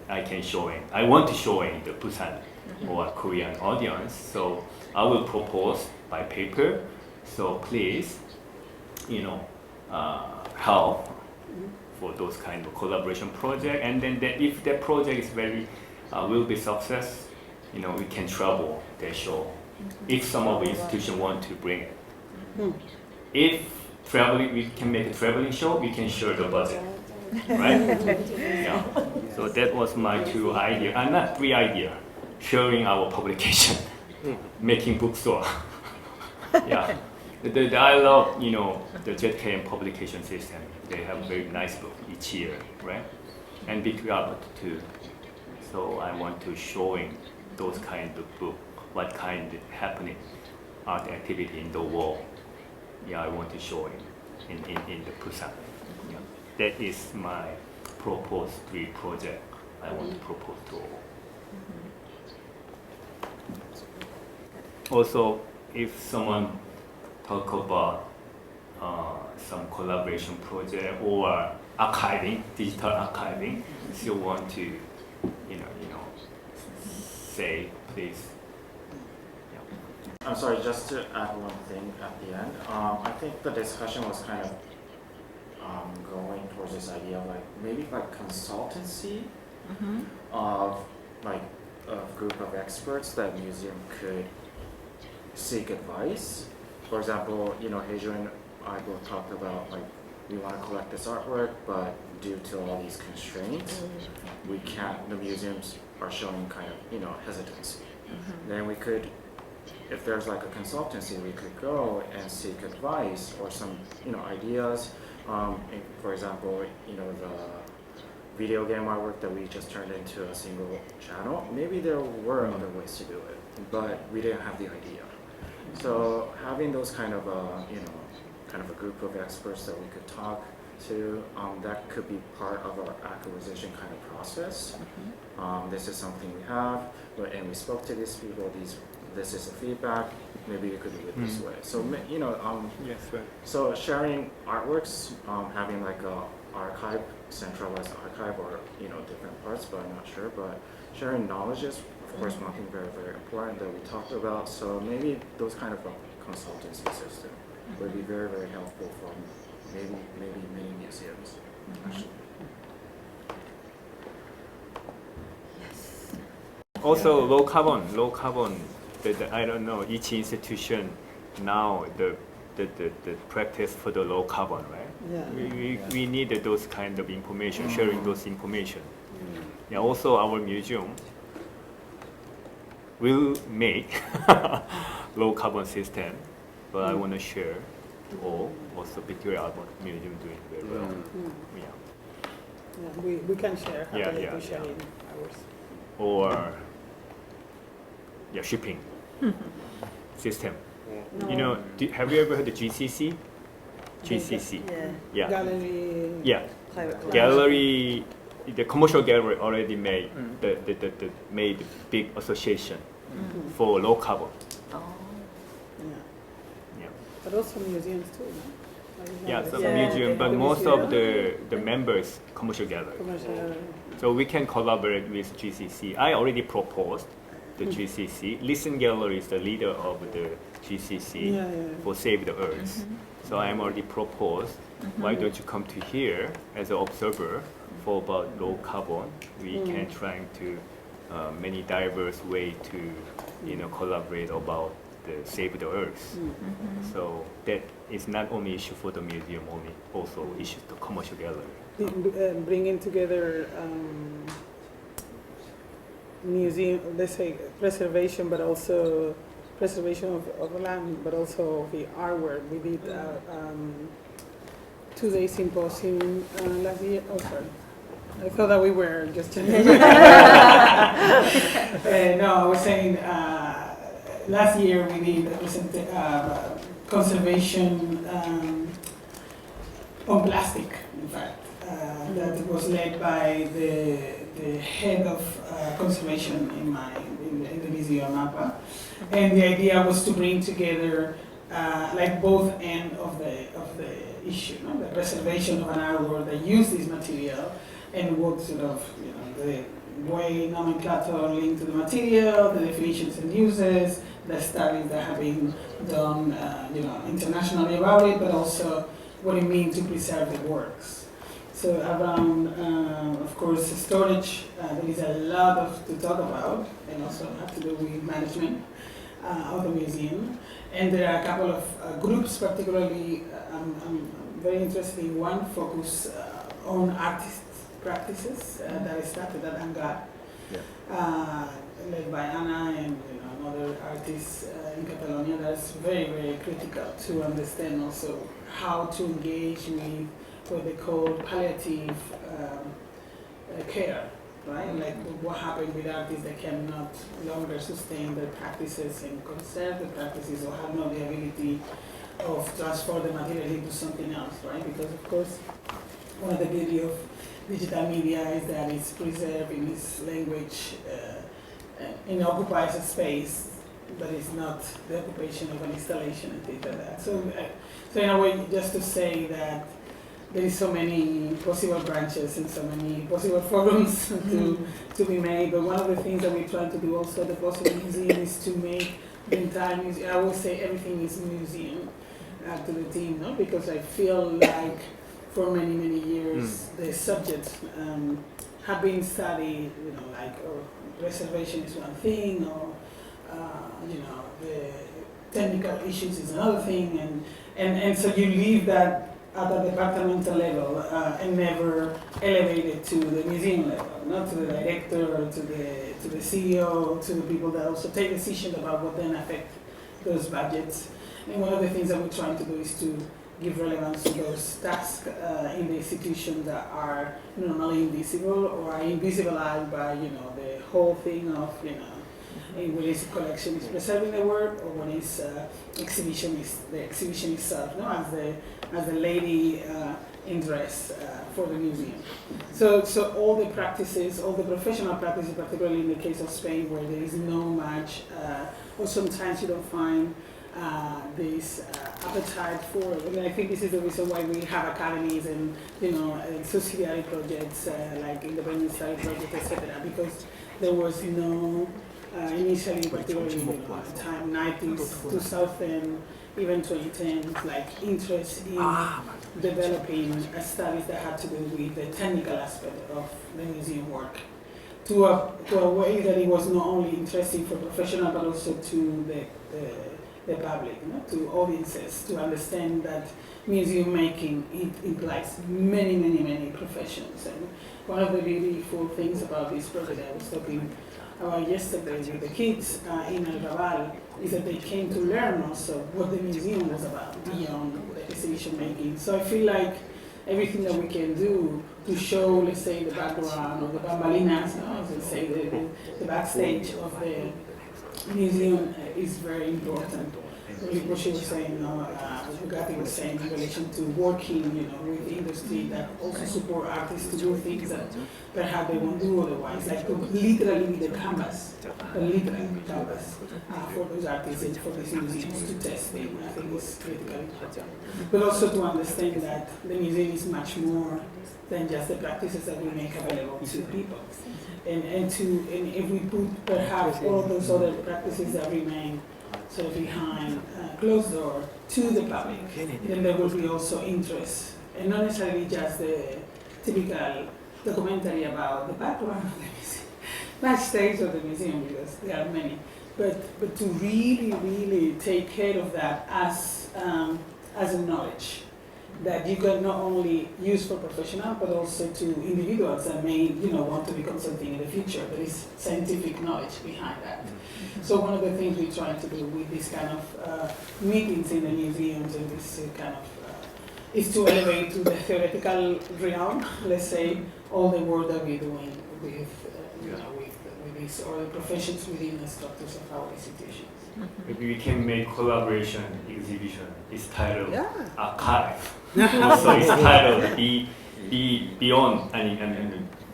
I can show in. I want to show in the Busan or Korean audience. So I will propose by paper. So please, help for those kind of collaboration project. And then if that project is will be success, we can travel the show. If some of the institution want to bring it. If we can make a traveling show, we can share the budget. Right? Yeah. So that was my 2 ideas, not 3 ideas. Sharing our publication, making bookstore. Yeah. I love, the ZKM publication system. They have very nice book each year, right? And big art too. So I want to showing those kind of book, what kind of happening art activity in the world. Yeah, I want to show in the Busan. Yeah. That is my proposed 3 project I want to propose to all. Also, if someone talk about some collaboration project or archiving, digital archiving, still want to, say, please. I'm sorry, just to add one thing at the end. I think the discussion was kind of going towards this idea of maybe consultancy of a group of experts that museum could seek advice. For example, Heiju and I both talked about we want to collect this artwork, but due to all these constraints, we can't. The museums are showing kind of hesitancy. Then we could, if there's a consultancy, we could go and seek advice or some ideas. For example, the video game artwork that we just turned into a single channel. Maybe there were other ways to do it, but we didn't have the idea. So having those kind of a group of experts that we could talk to, that could be part of our acquisition kind of process. This is something we have, and we spoke to these people. This is the feedback. Maybe you could do it this way. So yes, right. So sharing artworks, having a archive, centralized archive, or different parts, but I'm not sure. But sharing knowledge is, of course, one thing very, very important that we talked about. So maybe those kind of consultancy system would be very, very helpful for maybe many museums. Actually. Also, low carbon. I don't know, each institution now the practice for the low carbon, right? Yeah. We need those kind of information, sharing those information. Yeah, also our museum will make low carbon system, but I want to share to all. Also, Victoria Albert Museum doing very well. Yeah. Yeah, we can share. Happily to share in ours. Or shipping system. No. You know, have you ever heard of GCC? GCC. Yeah. Gallery. Yeah. Private Gallery. The commercial gallery already made made big association for low carbon. Oh. Yeah. But also museums too, no? Yeah, some museum, but most of the members commercial gallery. So we can collaborate with GCC. I already proposed the GCC. Listen Gallery is the leader of the GCC for Save the Earth. So I'm already proposed. Why don't you come to here as an observer for about low carbon? We can try to many diverse way to collaborate about the Save the Earth. So that is not only issue for the museum, only also issue to commercial gallery. Bringing together museum, let's say preservation, but also preservation of land, but also the artwork. We did 2-day symposium last year. Oh, sorry. I thought that we were just. No, I was saying last year we did conservation on plastic, in fact. That was led by the head of conservation in the museum, Napa. And the idea was to bring together like both ends of the issue, no? The preservation of an artwork that uses this material, and what sort of the way nomenclature linked to the material, the definitions and uses, the studies that have been done internationally about it, but also what it means to preserve the works. So around, of course, storage, there is a lot to talk about, and also have to do with management of the museum. And there are a couple of groups, particularly I'm very interested in one focus on artist practices that started at Angar, led by Anna and another artists in Catalonia. That's very, very critical to understand also how to engage with what they call palliative care, right? Like what happened with artists that cannot longer sustain their practices and conserve the practices, or have not the ability of transfer the material into something else, right? Because of course, one of the beauty of digital media is that it's preserved in its language and occupies a space, but it's not the occupation of an installation and things like that. So in a way, just to say that there is so many possible branches and so many possible forums to be made, but one of the things that we try to do also at the Possible Museum is to make the entire museum, I would say everything is museum to the team, no? Because I feel like for many, many years the subjects have been studied, like preservation is one thing, or the technical issues is another thing, and so you leave that at the departmental level and never elevate it to the museum level, not to the director, to the CEO, to the people that also take decisions about what then affect those budgets. And one of the things that we're trying to do is to give relevance to those tasks in the institution that are normally invisible or are invisibilized by the whole thing of when is collection is preserving the work, or when is exhibition is the exhibition itself, as the lady in dress for the museum. So all the practices, all the professional practices, particularly in the case of Spain, where there is no much, or sometimes you don't find this appetite for. I think this is the reason why we have academies and subsidiary projects like independent study projects, etc. Because there was no initially, particularly in the time 90s, 2000, even 2010s, like interest in developing studies that had to do with the technical aspect of the museum work, to a way that it was not only interesting for professionals but also to the public, to audiences, to understand that museum making, it implies many, many, many professions. And one of the beautiful things about this project I was talking about yesterday with the kids in El Raval is that they came to learn also what the museum was about beyond the exhibition making. So I feel like everything that we can do to show, let's say, the background or the bambalinas, as they say, the backstage of the museum is very important. What she was saying, what Bugatti was saying in relation to working, with industry that also support artists to do things that perhaps they won't do otherwise, like to literally be the canvas, the literal canvas for those artists and for these museums to test them. I think it's critically important. But also to understand that the museum is much more than just the practices that we make available to people. And if we put perhaps all of those other practices that remain sort of behind closed door to the public, then there will be also interest, and not necessarily just the typical documentary about the background of the museum, backstage of the museum, because there are many, but to really, really take care of that as a knowledge that you can not only use for professional, but also to individuals that may, want to become something in the future. There is scientific knowledge behind that. So one of the things we try to do with this kind of meetings in the museums and this kind of is to elevate to the theoretical realm, let's say, all the work that we're doing with these or the professions within the structures of our institutions. Maybe we can make collaboration exhibition. It's titled Archive. Also, it's titled Beyond,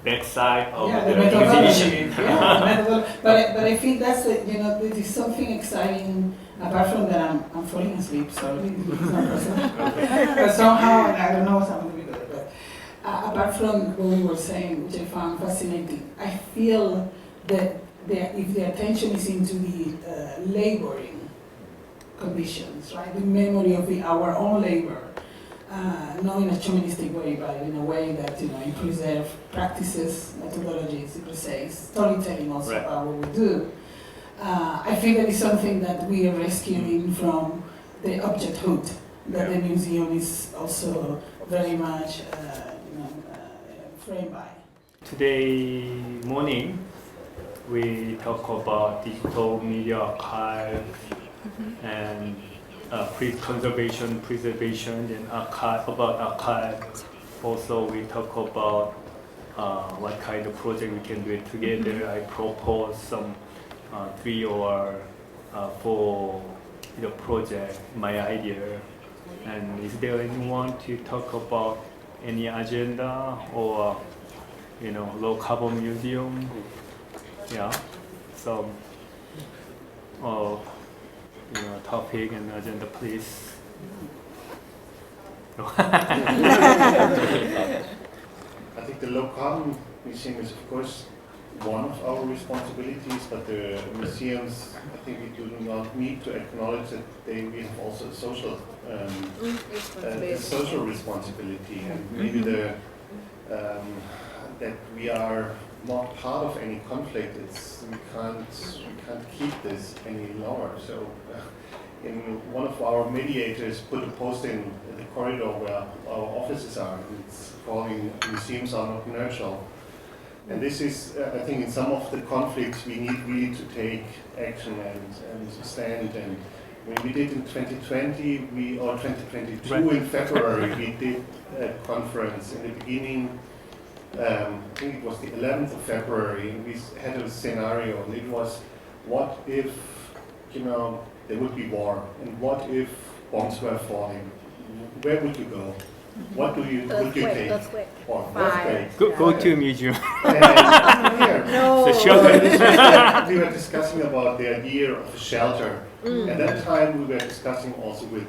backside of the exhibition. But I think that's there is something exciting. Apart from that, I'm falling asleep. Sorry, it's not personal. But somehow I don't know what's happening with it. But apart from what we were saying, which I found fascinating, I feel that if the attention is into the laboring conditions, right, the memory of our own labor, not in a chauvinistic way, but in a way that you preserve practices, methodologies, per se, storytelling also about what we do. I think that is something that we are rescuing from the objecthood that the museum is also very much framed by. Today morning, we talk about digital media archive and conservation, preservation, and about archive. Also, we talk about what kind of project we can do it together. I propose some 3 or 4 project, my idea. And is there anyone to talk about any agenda or low carbon museum? Yeah, some topic and agenda, please. I think the low carbon museum is of course one of our responsibilities, but the museums, I think we do not need to acknowledge that we have also a social responsibility, and maybe that we are not part of any conflict. We can't keep this any longer. So, one of our mediators put a post in the corridor where our offices are. It's calling "Museums are not neutral." And this is, I think, in some of the conflicts we need really to take action and stand. And when we did in 2020 or 2022 in February, we did a conference in the beginning. I think it was the 11th of February, and we had a scenario, and it was, what if, there would be war, and what if bombs were falling? Where would you go? What would you take? Earthquake. Go to a museum. No. We were discussing about the idea of a shelter. At that time, we were discussing also with,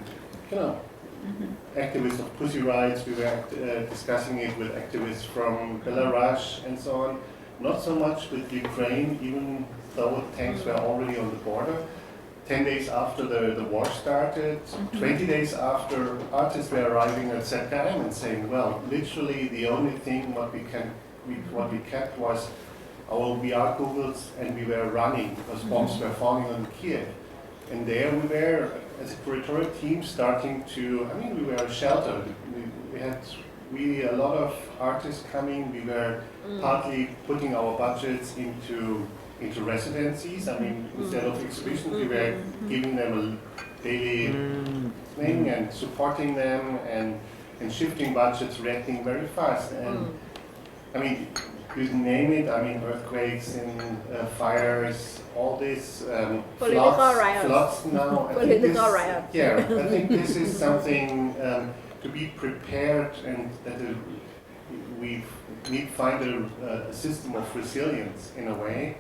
activists of pussy rights. We were discussing it with activists from Belarus and so on. Not so much with Ukraine, even though tanks were already on the border. 10 days after the war started, 20 days after, artists were arriving at ZKM and saying, well, literally the only thing what we kept was our VR goggles, and we were running because bombs were falling on Kiev. And there we were as a curatorial team starting to, I mean, we were sheltered. We had really a lot of artists coming. We were partly putting our budgets into residencies. I mean, instead of exhibitions, we were giving them a daily thing and supporting them and shifting budgets, reacting very fast. And I mean, you name it. I mean, earthquakes and fires, all this floods now. Political riots. Yeah, I think this is something to be prepared, and that we need to find a system of resilience in a way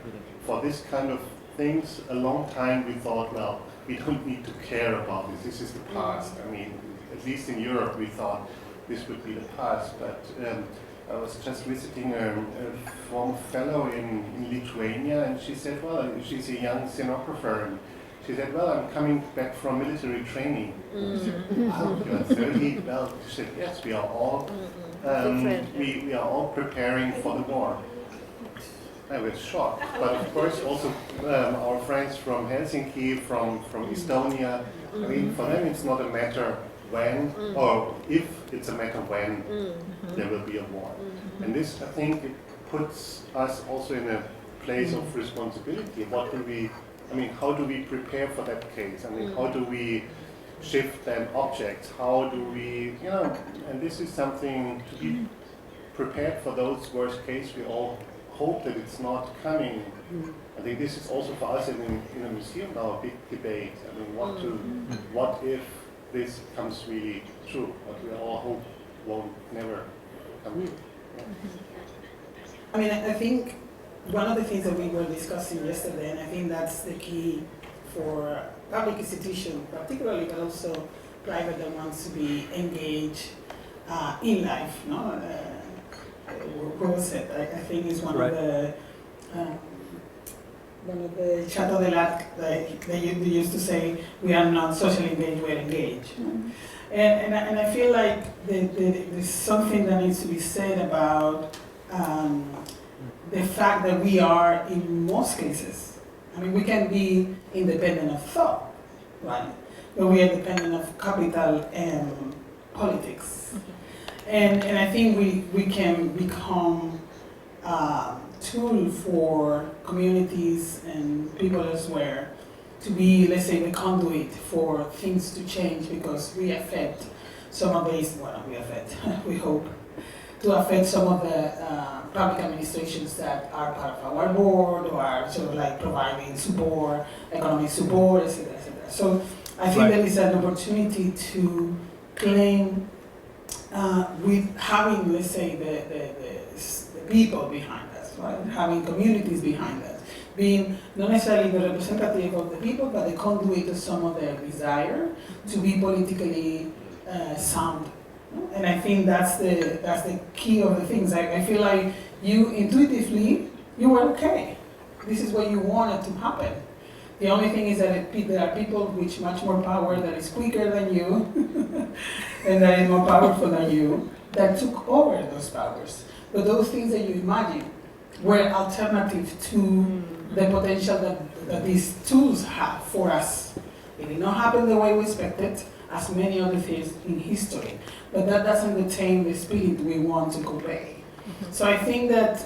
for this kind of things. A long time we thought, well, we don't need to care about this. This is the past. I mean, at least in Europe, we thought this would be the past. But I was just visiting a former fellow in Lithuania, and she said, well, she's a young scenographer. And she said, well, I'm coming back from military training. I said, wow, you are 30. Well, she said, yes, we are all we are all preparing for the war. I was shocked. But of course, also our friends from Helsinki, from Estonia, I mean, for them it's not a matter when, or if, it's a matter when there will be a war. And this, I think, it puts us also in a place of responsibility. What do we, I mean, how do we prepare for that case? I mean, how do we shift then objects? How do we, you know, and this is something to be prepared for those worst case. We all hope that it's not coming. I think this is also for us in a museum now a big debate. I mean, what if this comes really true? What we all hope won't never come true. Yeah. I mean, I think one of the things that we were discussing yesterday, and I think that's the key for public institutions particularly, but also private that wants to be engaged in life. No? What was it? I think is one of the Chateau de l'Art, they used to say, we are not socially engaged, we are engaged. And I feel like there's something that needs to be said about the fact that we are, in most cases, I mean, we can be independent of thought, right? But we are dependent of capital and politics. And I think we can become a tool for communities and people elsewhere to be, let's say, the conduit for things to change, because we affect some of these, well, we hope, to affect some of the public administrations that are part of our board or are sort of like providing support, economic support, etc., etc. So I think there is an opportunity to claim with having, let's say, the people behind us, right? Having communities behind us, being not necessarily the representative of the people, but the conduit of some of their desire to be politically sound. And I think that's the key of the things. I feel like you intuitively, you were okay. This is what you wanted to happen. The only thing is that there are people with much more power that is quicker than you and that is more powerful than you that took over those powers. But those things that you imagine were alternative to the potential that these tools have for us. It did not happen the way we expected, as many other things in history, but that doesn't attain the spirit we want to convey. So I think that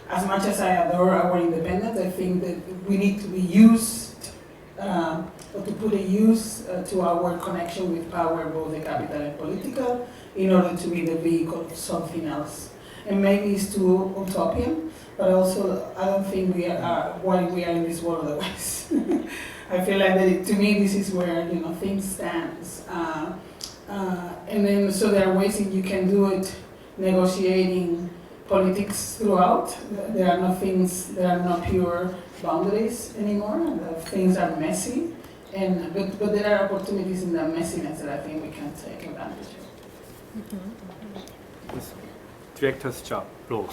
as much as I adore our independence, I think that we need to be used, or to put a use to our connection with power, both the capital and political, in order to be the vehicle of something else. And maybe it's too utopian, but also I don't think we are why we are in this world otherwise. I feel like that to me this is where things stands. And then so there are ways that you can do it, negotiating politics throughout. There are no pure boundaries anymore. Things are messy, but there are opportunities in that messiness that I think we can take advantage of. It's director's job, role.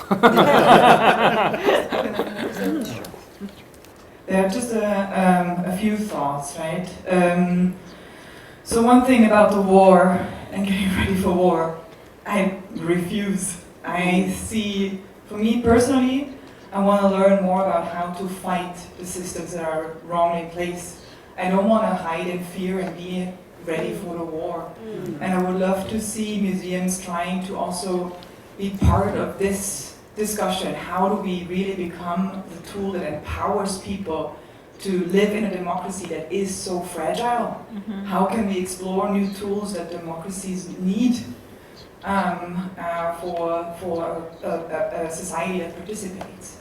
There are just a few thoughts, right? So one thing about the war and getting ready for war, I refuse. I see, for me personally, I want to learn more about how to fight the systems that are wrong in place. I don't want to hide in fear and be ready for the war. And I would love to see museums trying to also be part of this discussion. How do we really become the tool that empowers people to live in a democracy that is so fragile? How can we explore new tools that democracies need for a society that participates?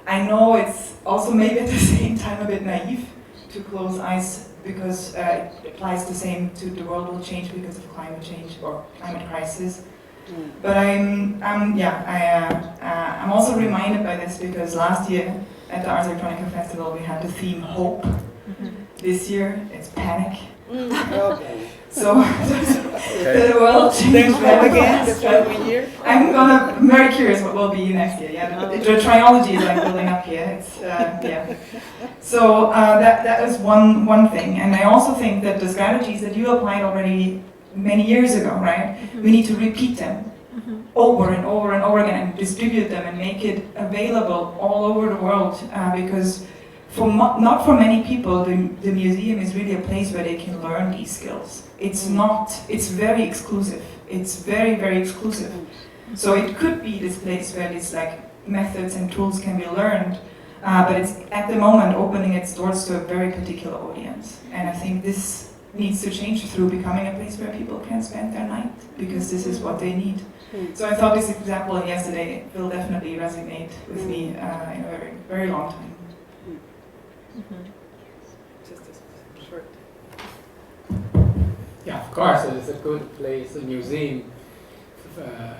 I know it's also maybe at the same time a bit naive to close eyes because it applies the same to the world will change because of climate change or climate crisis. But I'm also reminded by this because last year at the Ars Electronica Festival we had the theme Hope. This year it's Panic. So the world changed every year. I'm very curious what will be next year. Yeah, the trilogy is like building up here. It's yeah. So that is one thing, and I also think that the strategies that you applied already many years ago, right? We need to repeat them over and over and over again and distribute them and make it available all over the world because. Not for many people, the museum is really a place where they can learn these skills. It's not, it's very exclusive. It's very, very exclusive. So it could be this place where these like methods and tools can be learned, but it's at the moment opening its doors to a very particular audience. And I think this needs to change through becoming a place where people can spend their night because this is what they need. So I thought this example yesterday will definitely resonate with me in a very, very long time. Just a short. Yeah, of course, it's a good place, a museum.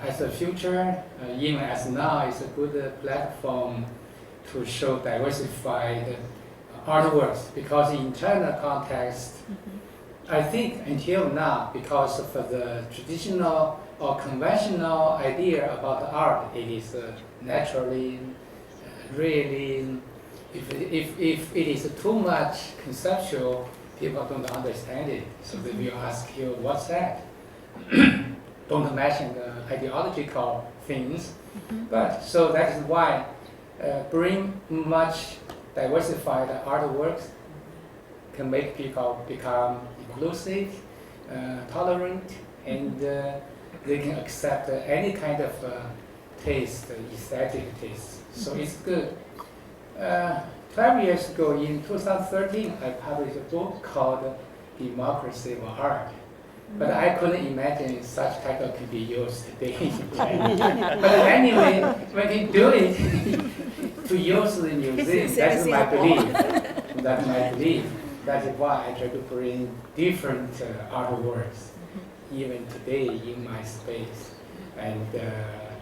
As a future, even as now, it's a good platform to show diversified artworks. Because in China context, I think until now, because of the traditional or conventional idea about art, it is naturally, really. If it is too much conceptual, people don't understand it. So they will ask you, what's that? Don't mention the ideological things. But so that is why bring much diversified artworks can make people become inclusive, tolerant, and they can accept any kind of taste, aesthetic taste. So it's good. 12 years ago, in 2013, I published a book called Democracy of Art. But I couldn't imagine such title could be used today. But anyway, when you do it to use the museum, that's my belief. That's my belief. That is why I try to bring different artworks, even today in my space. And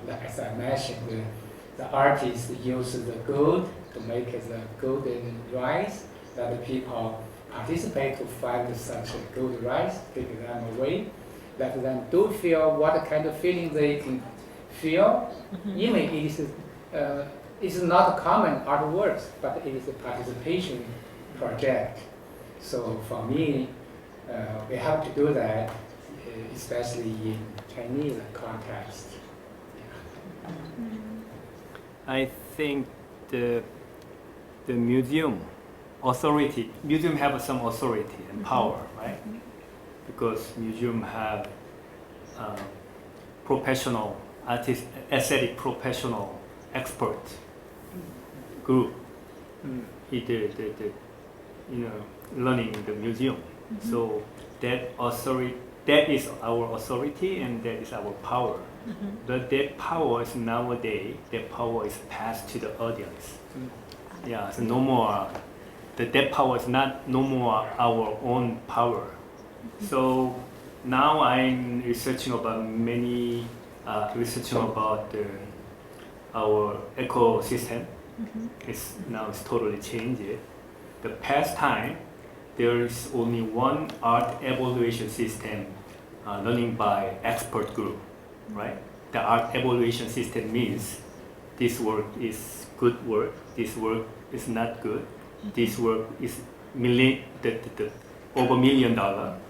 as I mentioned, the artists use the gold to make the golden rice that the people participate to find such a good rice, take them away, let them do feel what kind of feeling they can feel. Even it is not common artworks, but it is a participation project. So for me, we have to do that, especially in Chinese context. I think the museum have some authority and power, right? Because museum have professional artist, aesthetic professional expert group, running the museum. So that is our authority and that is our power. But that power is nowadays, that power is passed to the audience. Yeah, so no more, that power is no more our own power. So now I'm researching about our ecosystem. It's totally changed. The past time, there is only one art evaluation system running by expert group, right? The art evaluation system means this work is good work, this work is not good, this work is over $1 million,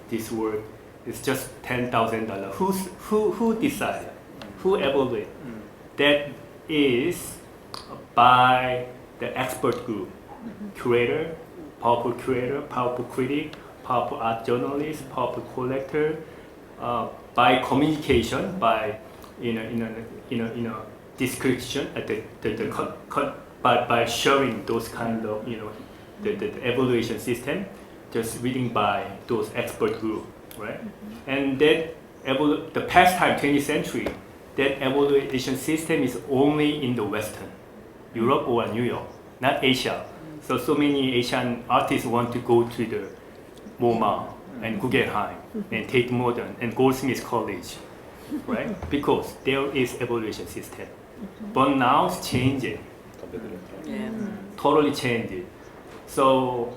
this work is just $10,000. Who decide? Who evaluate? That is by the expert group, curator, powerful curator, powerful critic, powerful art journalist, powerful collector. By communication, by description, by sharing those kind of the evaluation system, just reading by those expert group, right? And that the past time 20th century, that evaluation system is only in the Western, Europe or New York, not Asia. So many Asian artists want to go to the MoMA and Guggenheim and Tate Modern and Goldsmith College, right? Because there is evaluation system. But now it's changing. Totally changed. So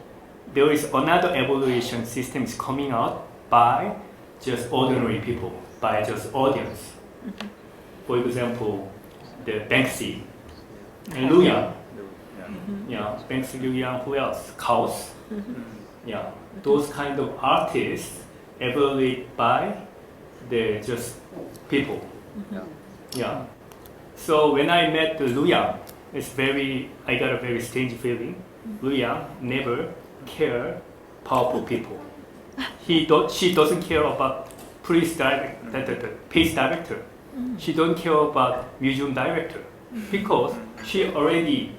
there is another evaluation system is coming out by just ordinary people, by just audience. For example, the Banksy and Liu Yang. Yeah, Banksy, Liu Yang, who else? Kaos. Yeah, those kind of artists evaluated by the just people. Yeah. So when I met Liu Yang, I got a very strange feeling. Liu Yang never care powerful people. She doesn't care about piece director. She don't care about museum director because she already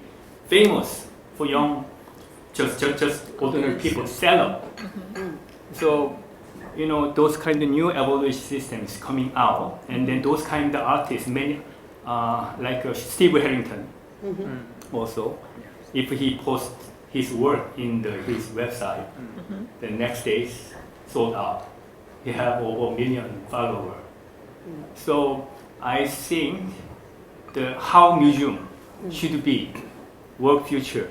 famous for young, just ordinary people, seller. So those kind of new evaluation systems coming out, and then those kind of artists, many like Steve Harrington, also, if he posts his work in his website, the next day sold out. He have over 1 million followers. So I think how museum should be work future.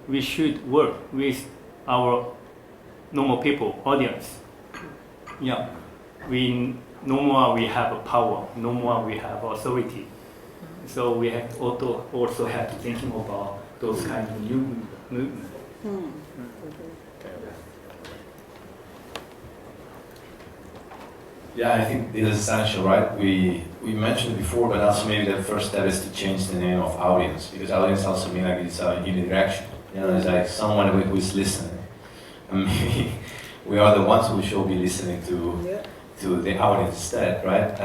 We should work with our normal people, audience. Yeah, no more we have a power, no more we have authority. So we have also have to thinking about those kind of new movement. Yeah, I think it is essential, right? We mentioned it before, but also maybe the first step is to change the name of audience, because audience also means like it's a unidirectional. It's like someone who is listening, and maybe we are the ones who should be listening to the audience instead, right?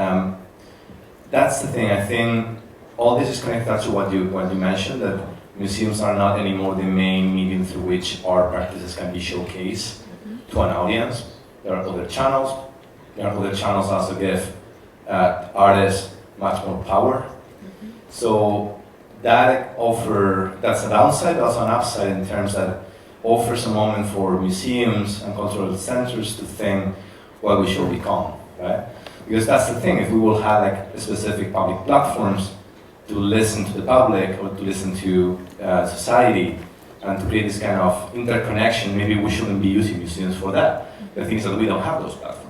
That's the thing. I think all this is connected to what you mentioned, that museums are not anymore the main medium through which art practices can be showcased to an audience. There are other channels. Other channels also give artists much more power. So that's a downside, also an upside in terms that offers a moment for museums and cultural centers to think what we should become, right? Because that's the thing, if we will have like specific public platforms to listen to the public or to listen to society and to create this kind of interconnection, maybe we shouldn't be using museums for that. The thing is that we don't have those platforms.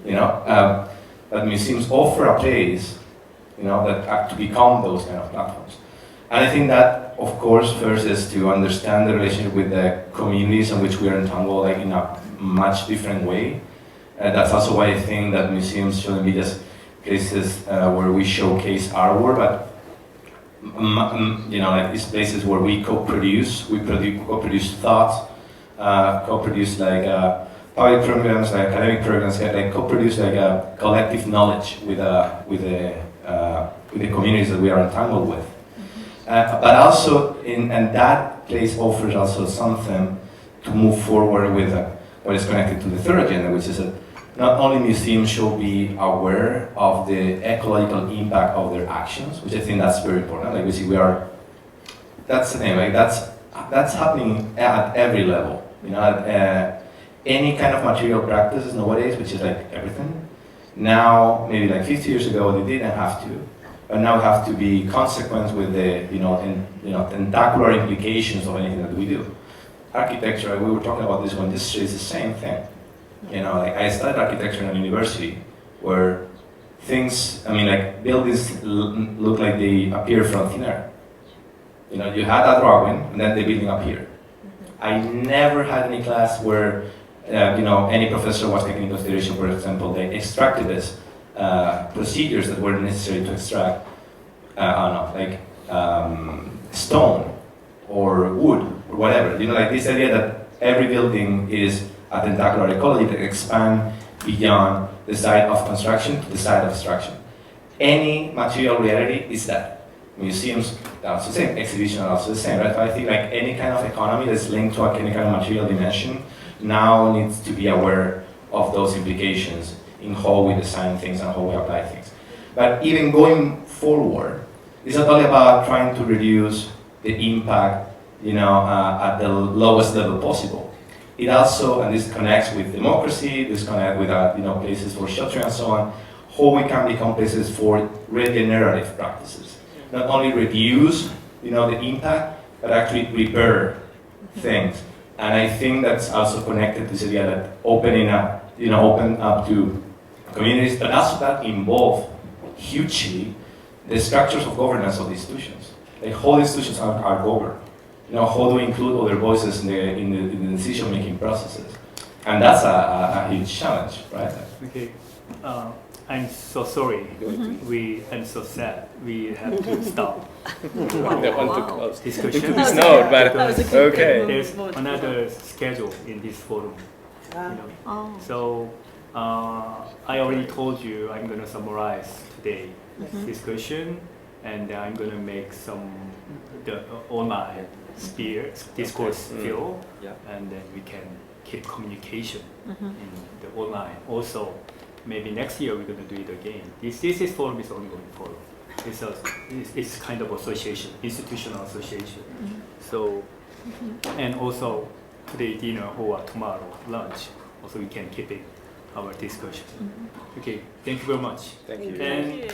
That museums offer a place, that to become those kind of platforms. And I think that, of course, first is to understand the relationship with the communities in which we are entangled, like in a much different way. That's also why I think that museums shouldn't be just places where we showcase our work, but like these places where we co-produce thoughts, co-produce like public programs, like academic programs, like co-produce like a collective knowledge with the communities that we are entangled with. But also, and that place offers also something to move forward with what is connected to the third agenda, which is that not only museums should be aware of the ecological impact of their actions, which I think that's very important. Like we see, that's the thing. Like that's happening at every level. Any kind of material practices nowadays, which is like everything. Now, maybe like 50 years ago, they didn't have to, but now have to be consequent with the tentacular implications of anything that we do. Architecture, we were talking about this one. This is the same thing. Like I studied architecture in a university where things, buildings look like they appear from thin air. You had a drawing and then the building appeared. I never had any class where any professor was taking into consideration, for example, the extractivist procedures that were necessary to extract, stone or wood or whatever. You know, like this idea that every building is a tentacular ecology that expands beyond the site of construction to the site of abstraction. Any material reality is that. Museums are also the same, exhibitions are also the same, right? I think like any kind of economy that's linked to any kind of material dimension now needs to be aware of those implications in how we design things and how we apply things. But even going forward, it's not only about trying to reduce the impact, at the lowest level possible. It also, and this connects with democracy, this connects with places for shelter and so on, how we can become places for regenerative practices. Not only reduce, the impact, but actually repair things. And I think that's also connected to this idea that open up to communities, but also that involve hugely the structures of governance of the institutions. Like how the institutions are governed. How do we include other voices in the decision-making processes? And that's a huge challenge, right? Okay. I'm so sorry. I'm so sad. We have to stop. Discussion. No, but okay. There's another schedule in this forum. So I already told you I'm going to summarize today discussion, and I'm going to make some online discourse field, and then we can keep communication in the online. Also, maybe next year we're going to do it again. This forum is ongoing forum. It's kind of association, institutional association. So, and also today dinner or tomorrow lunch, also we can keep it our discussion. Okay, thank you very much. Thank you. And,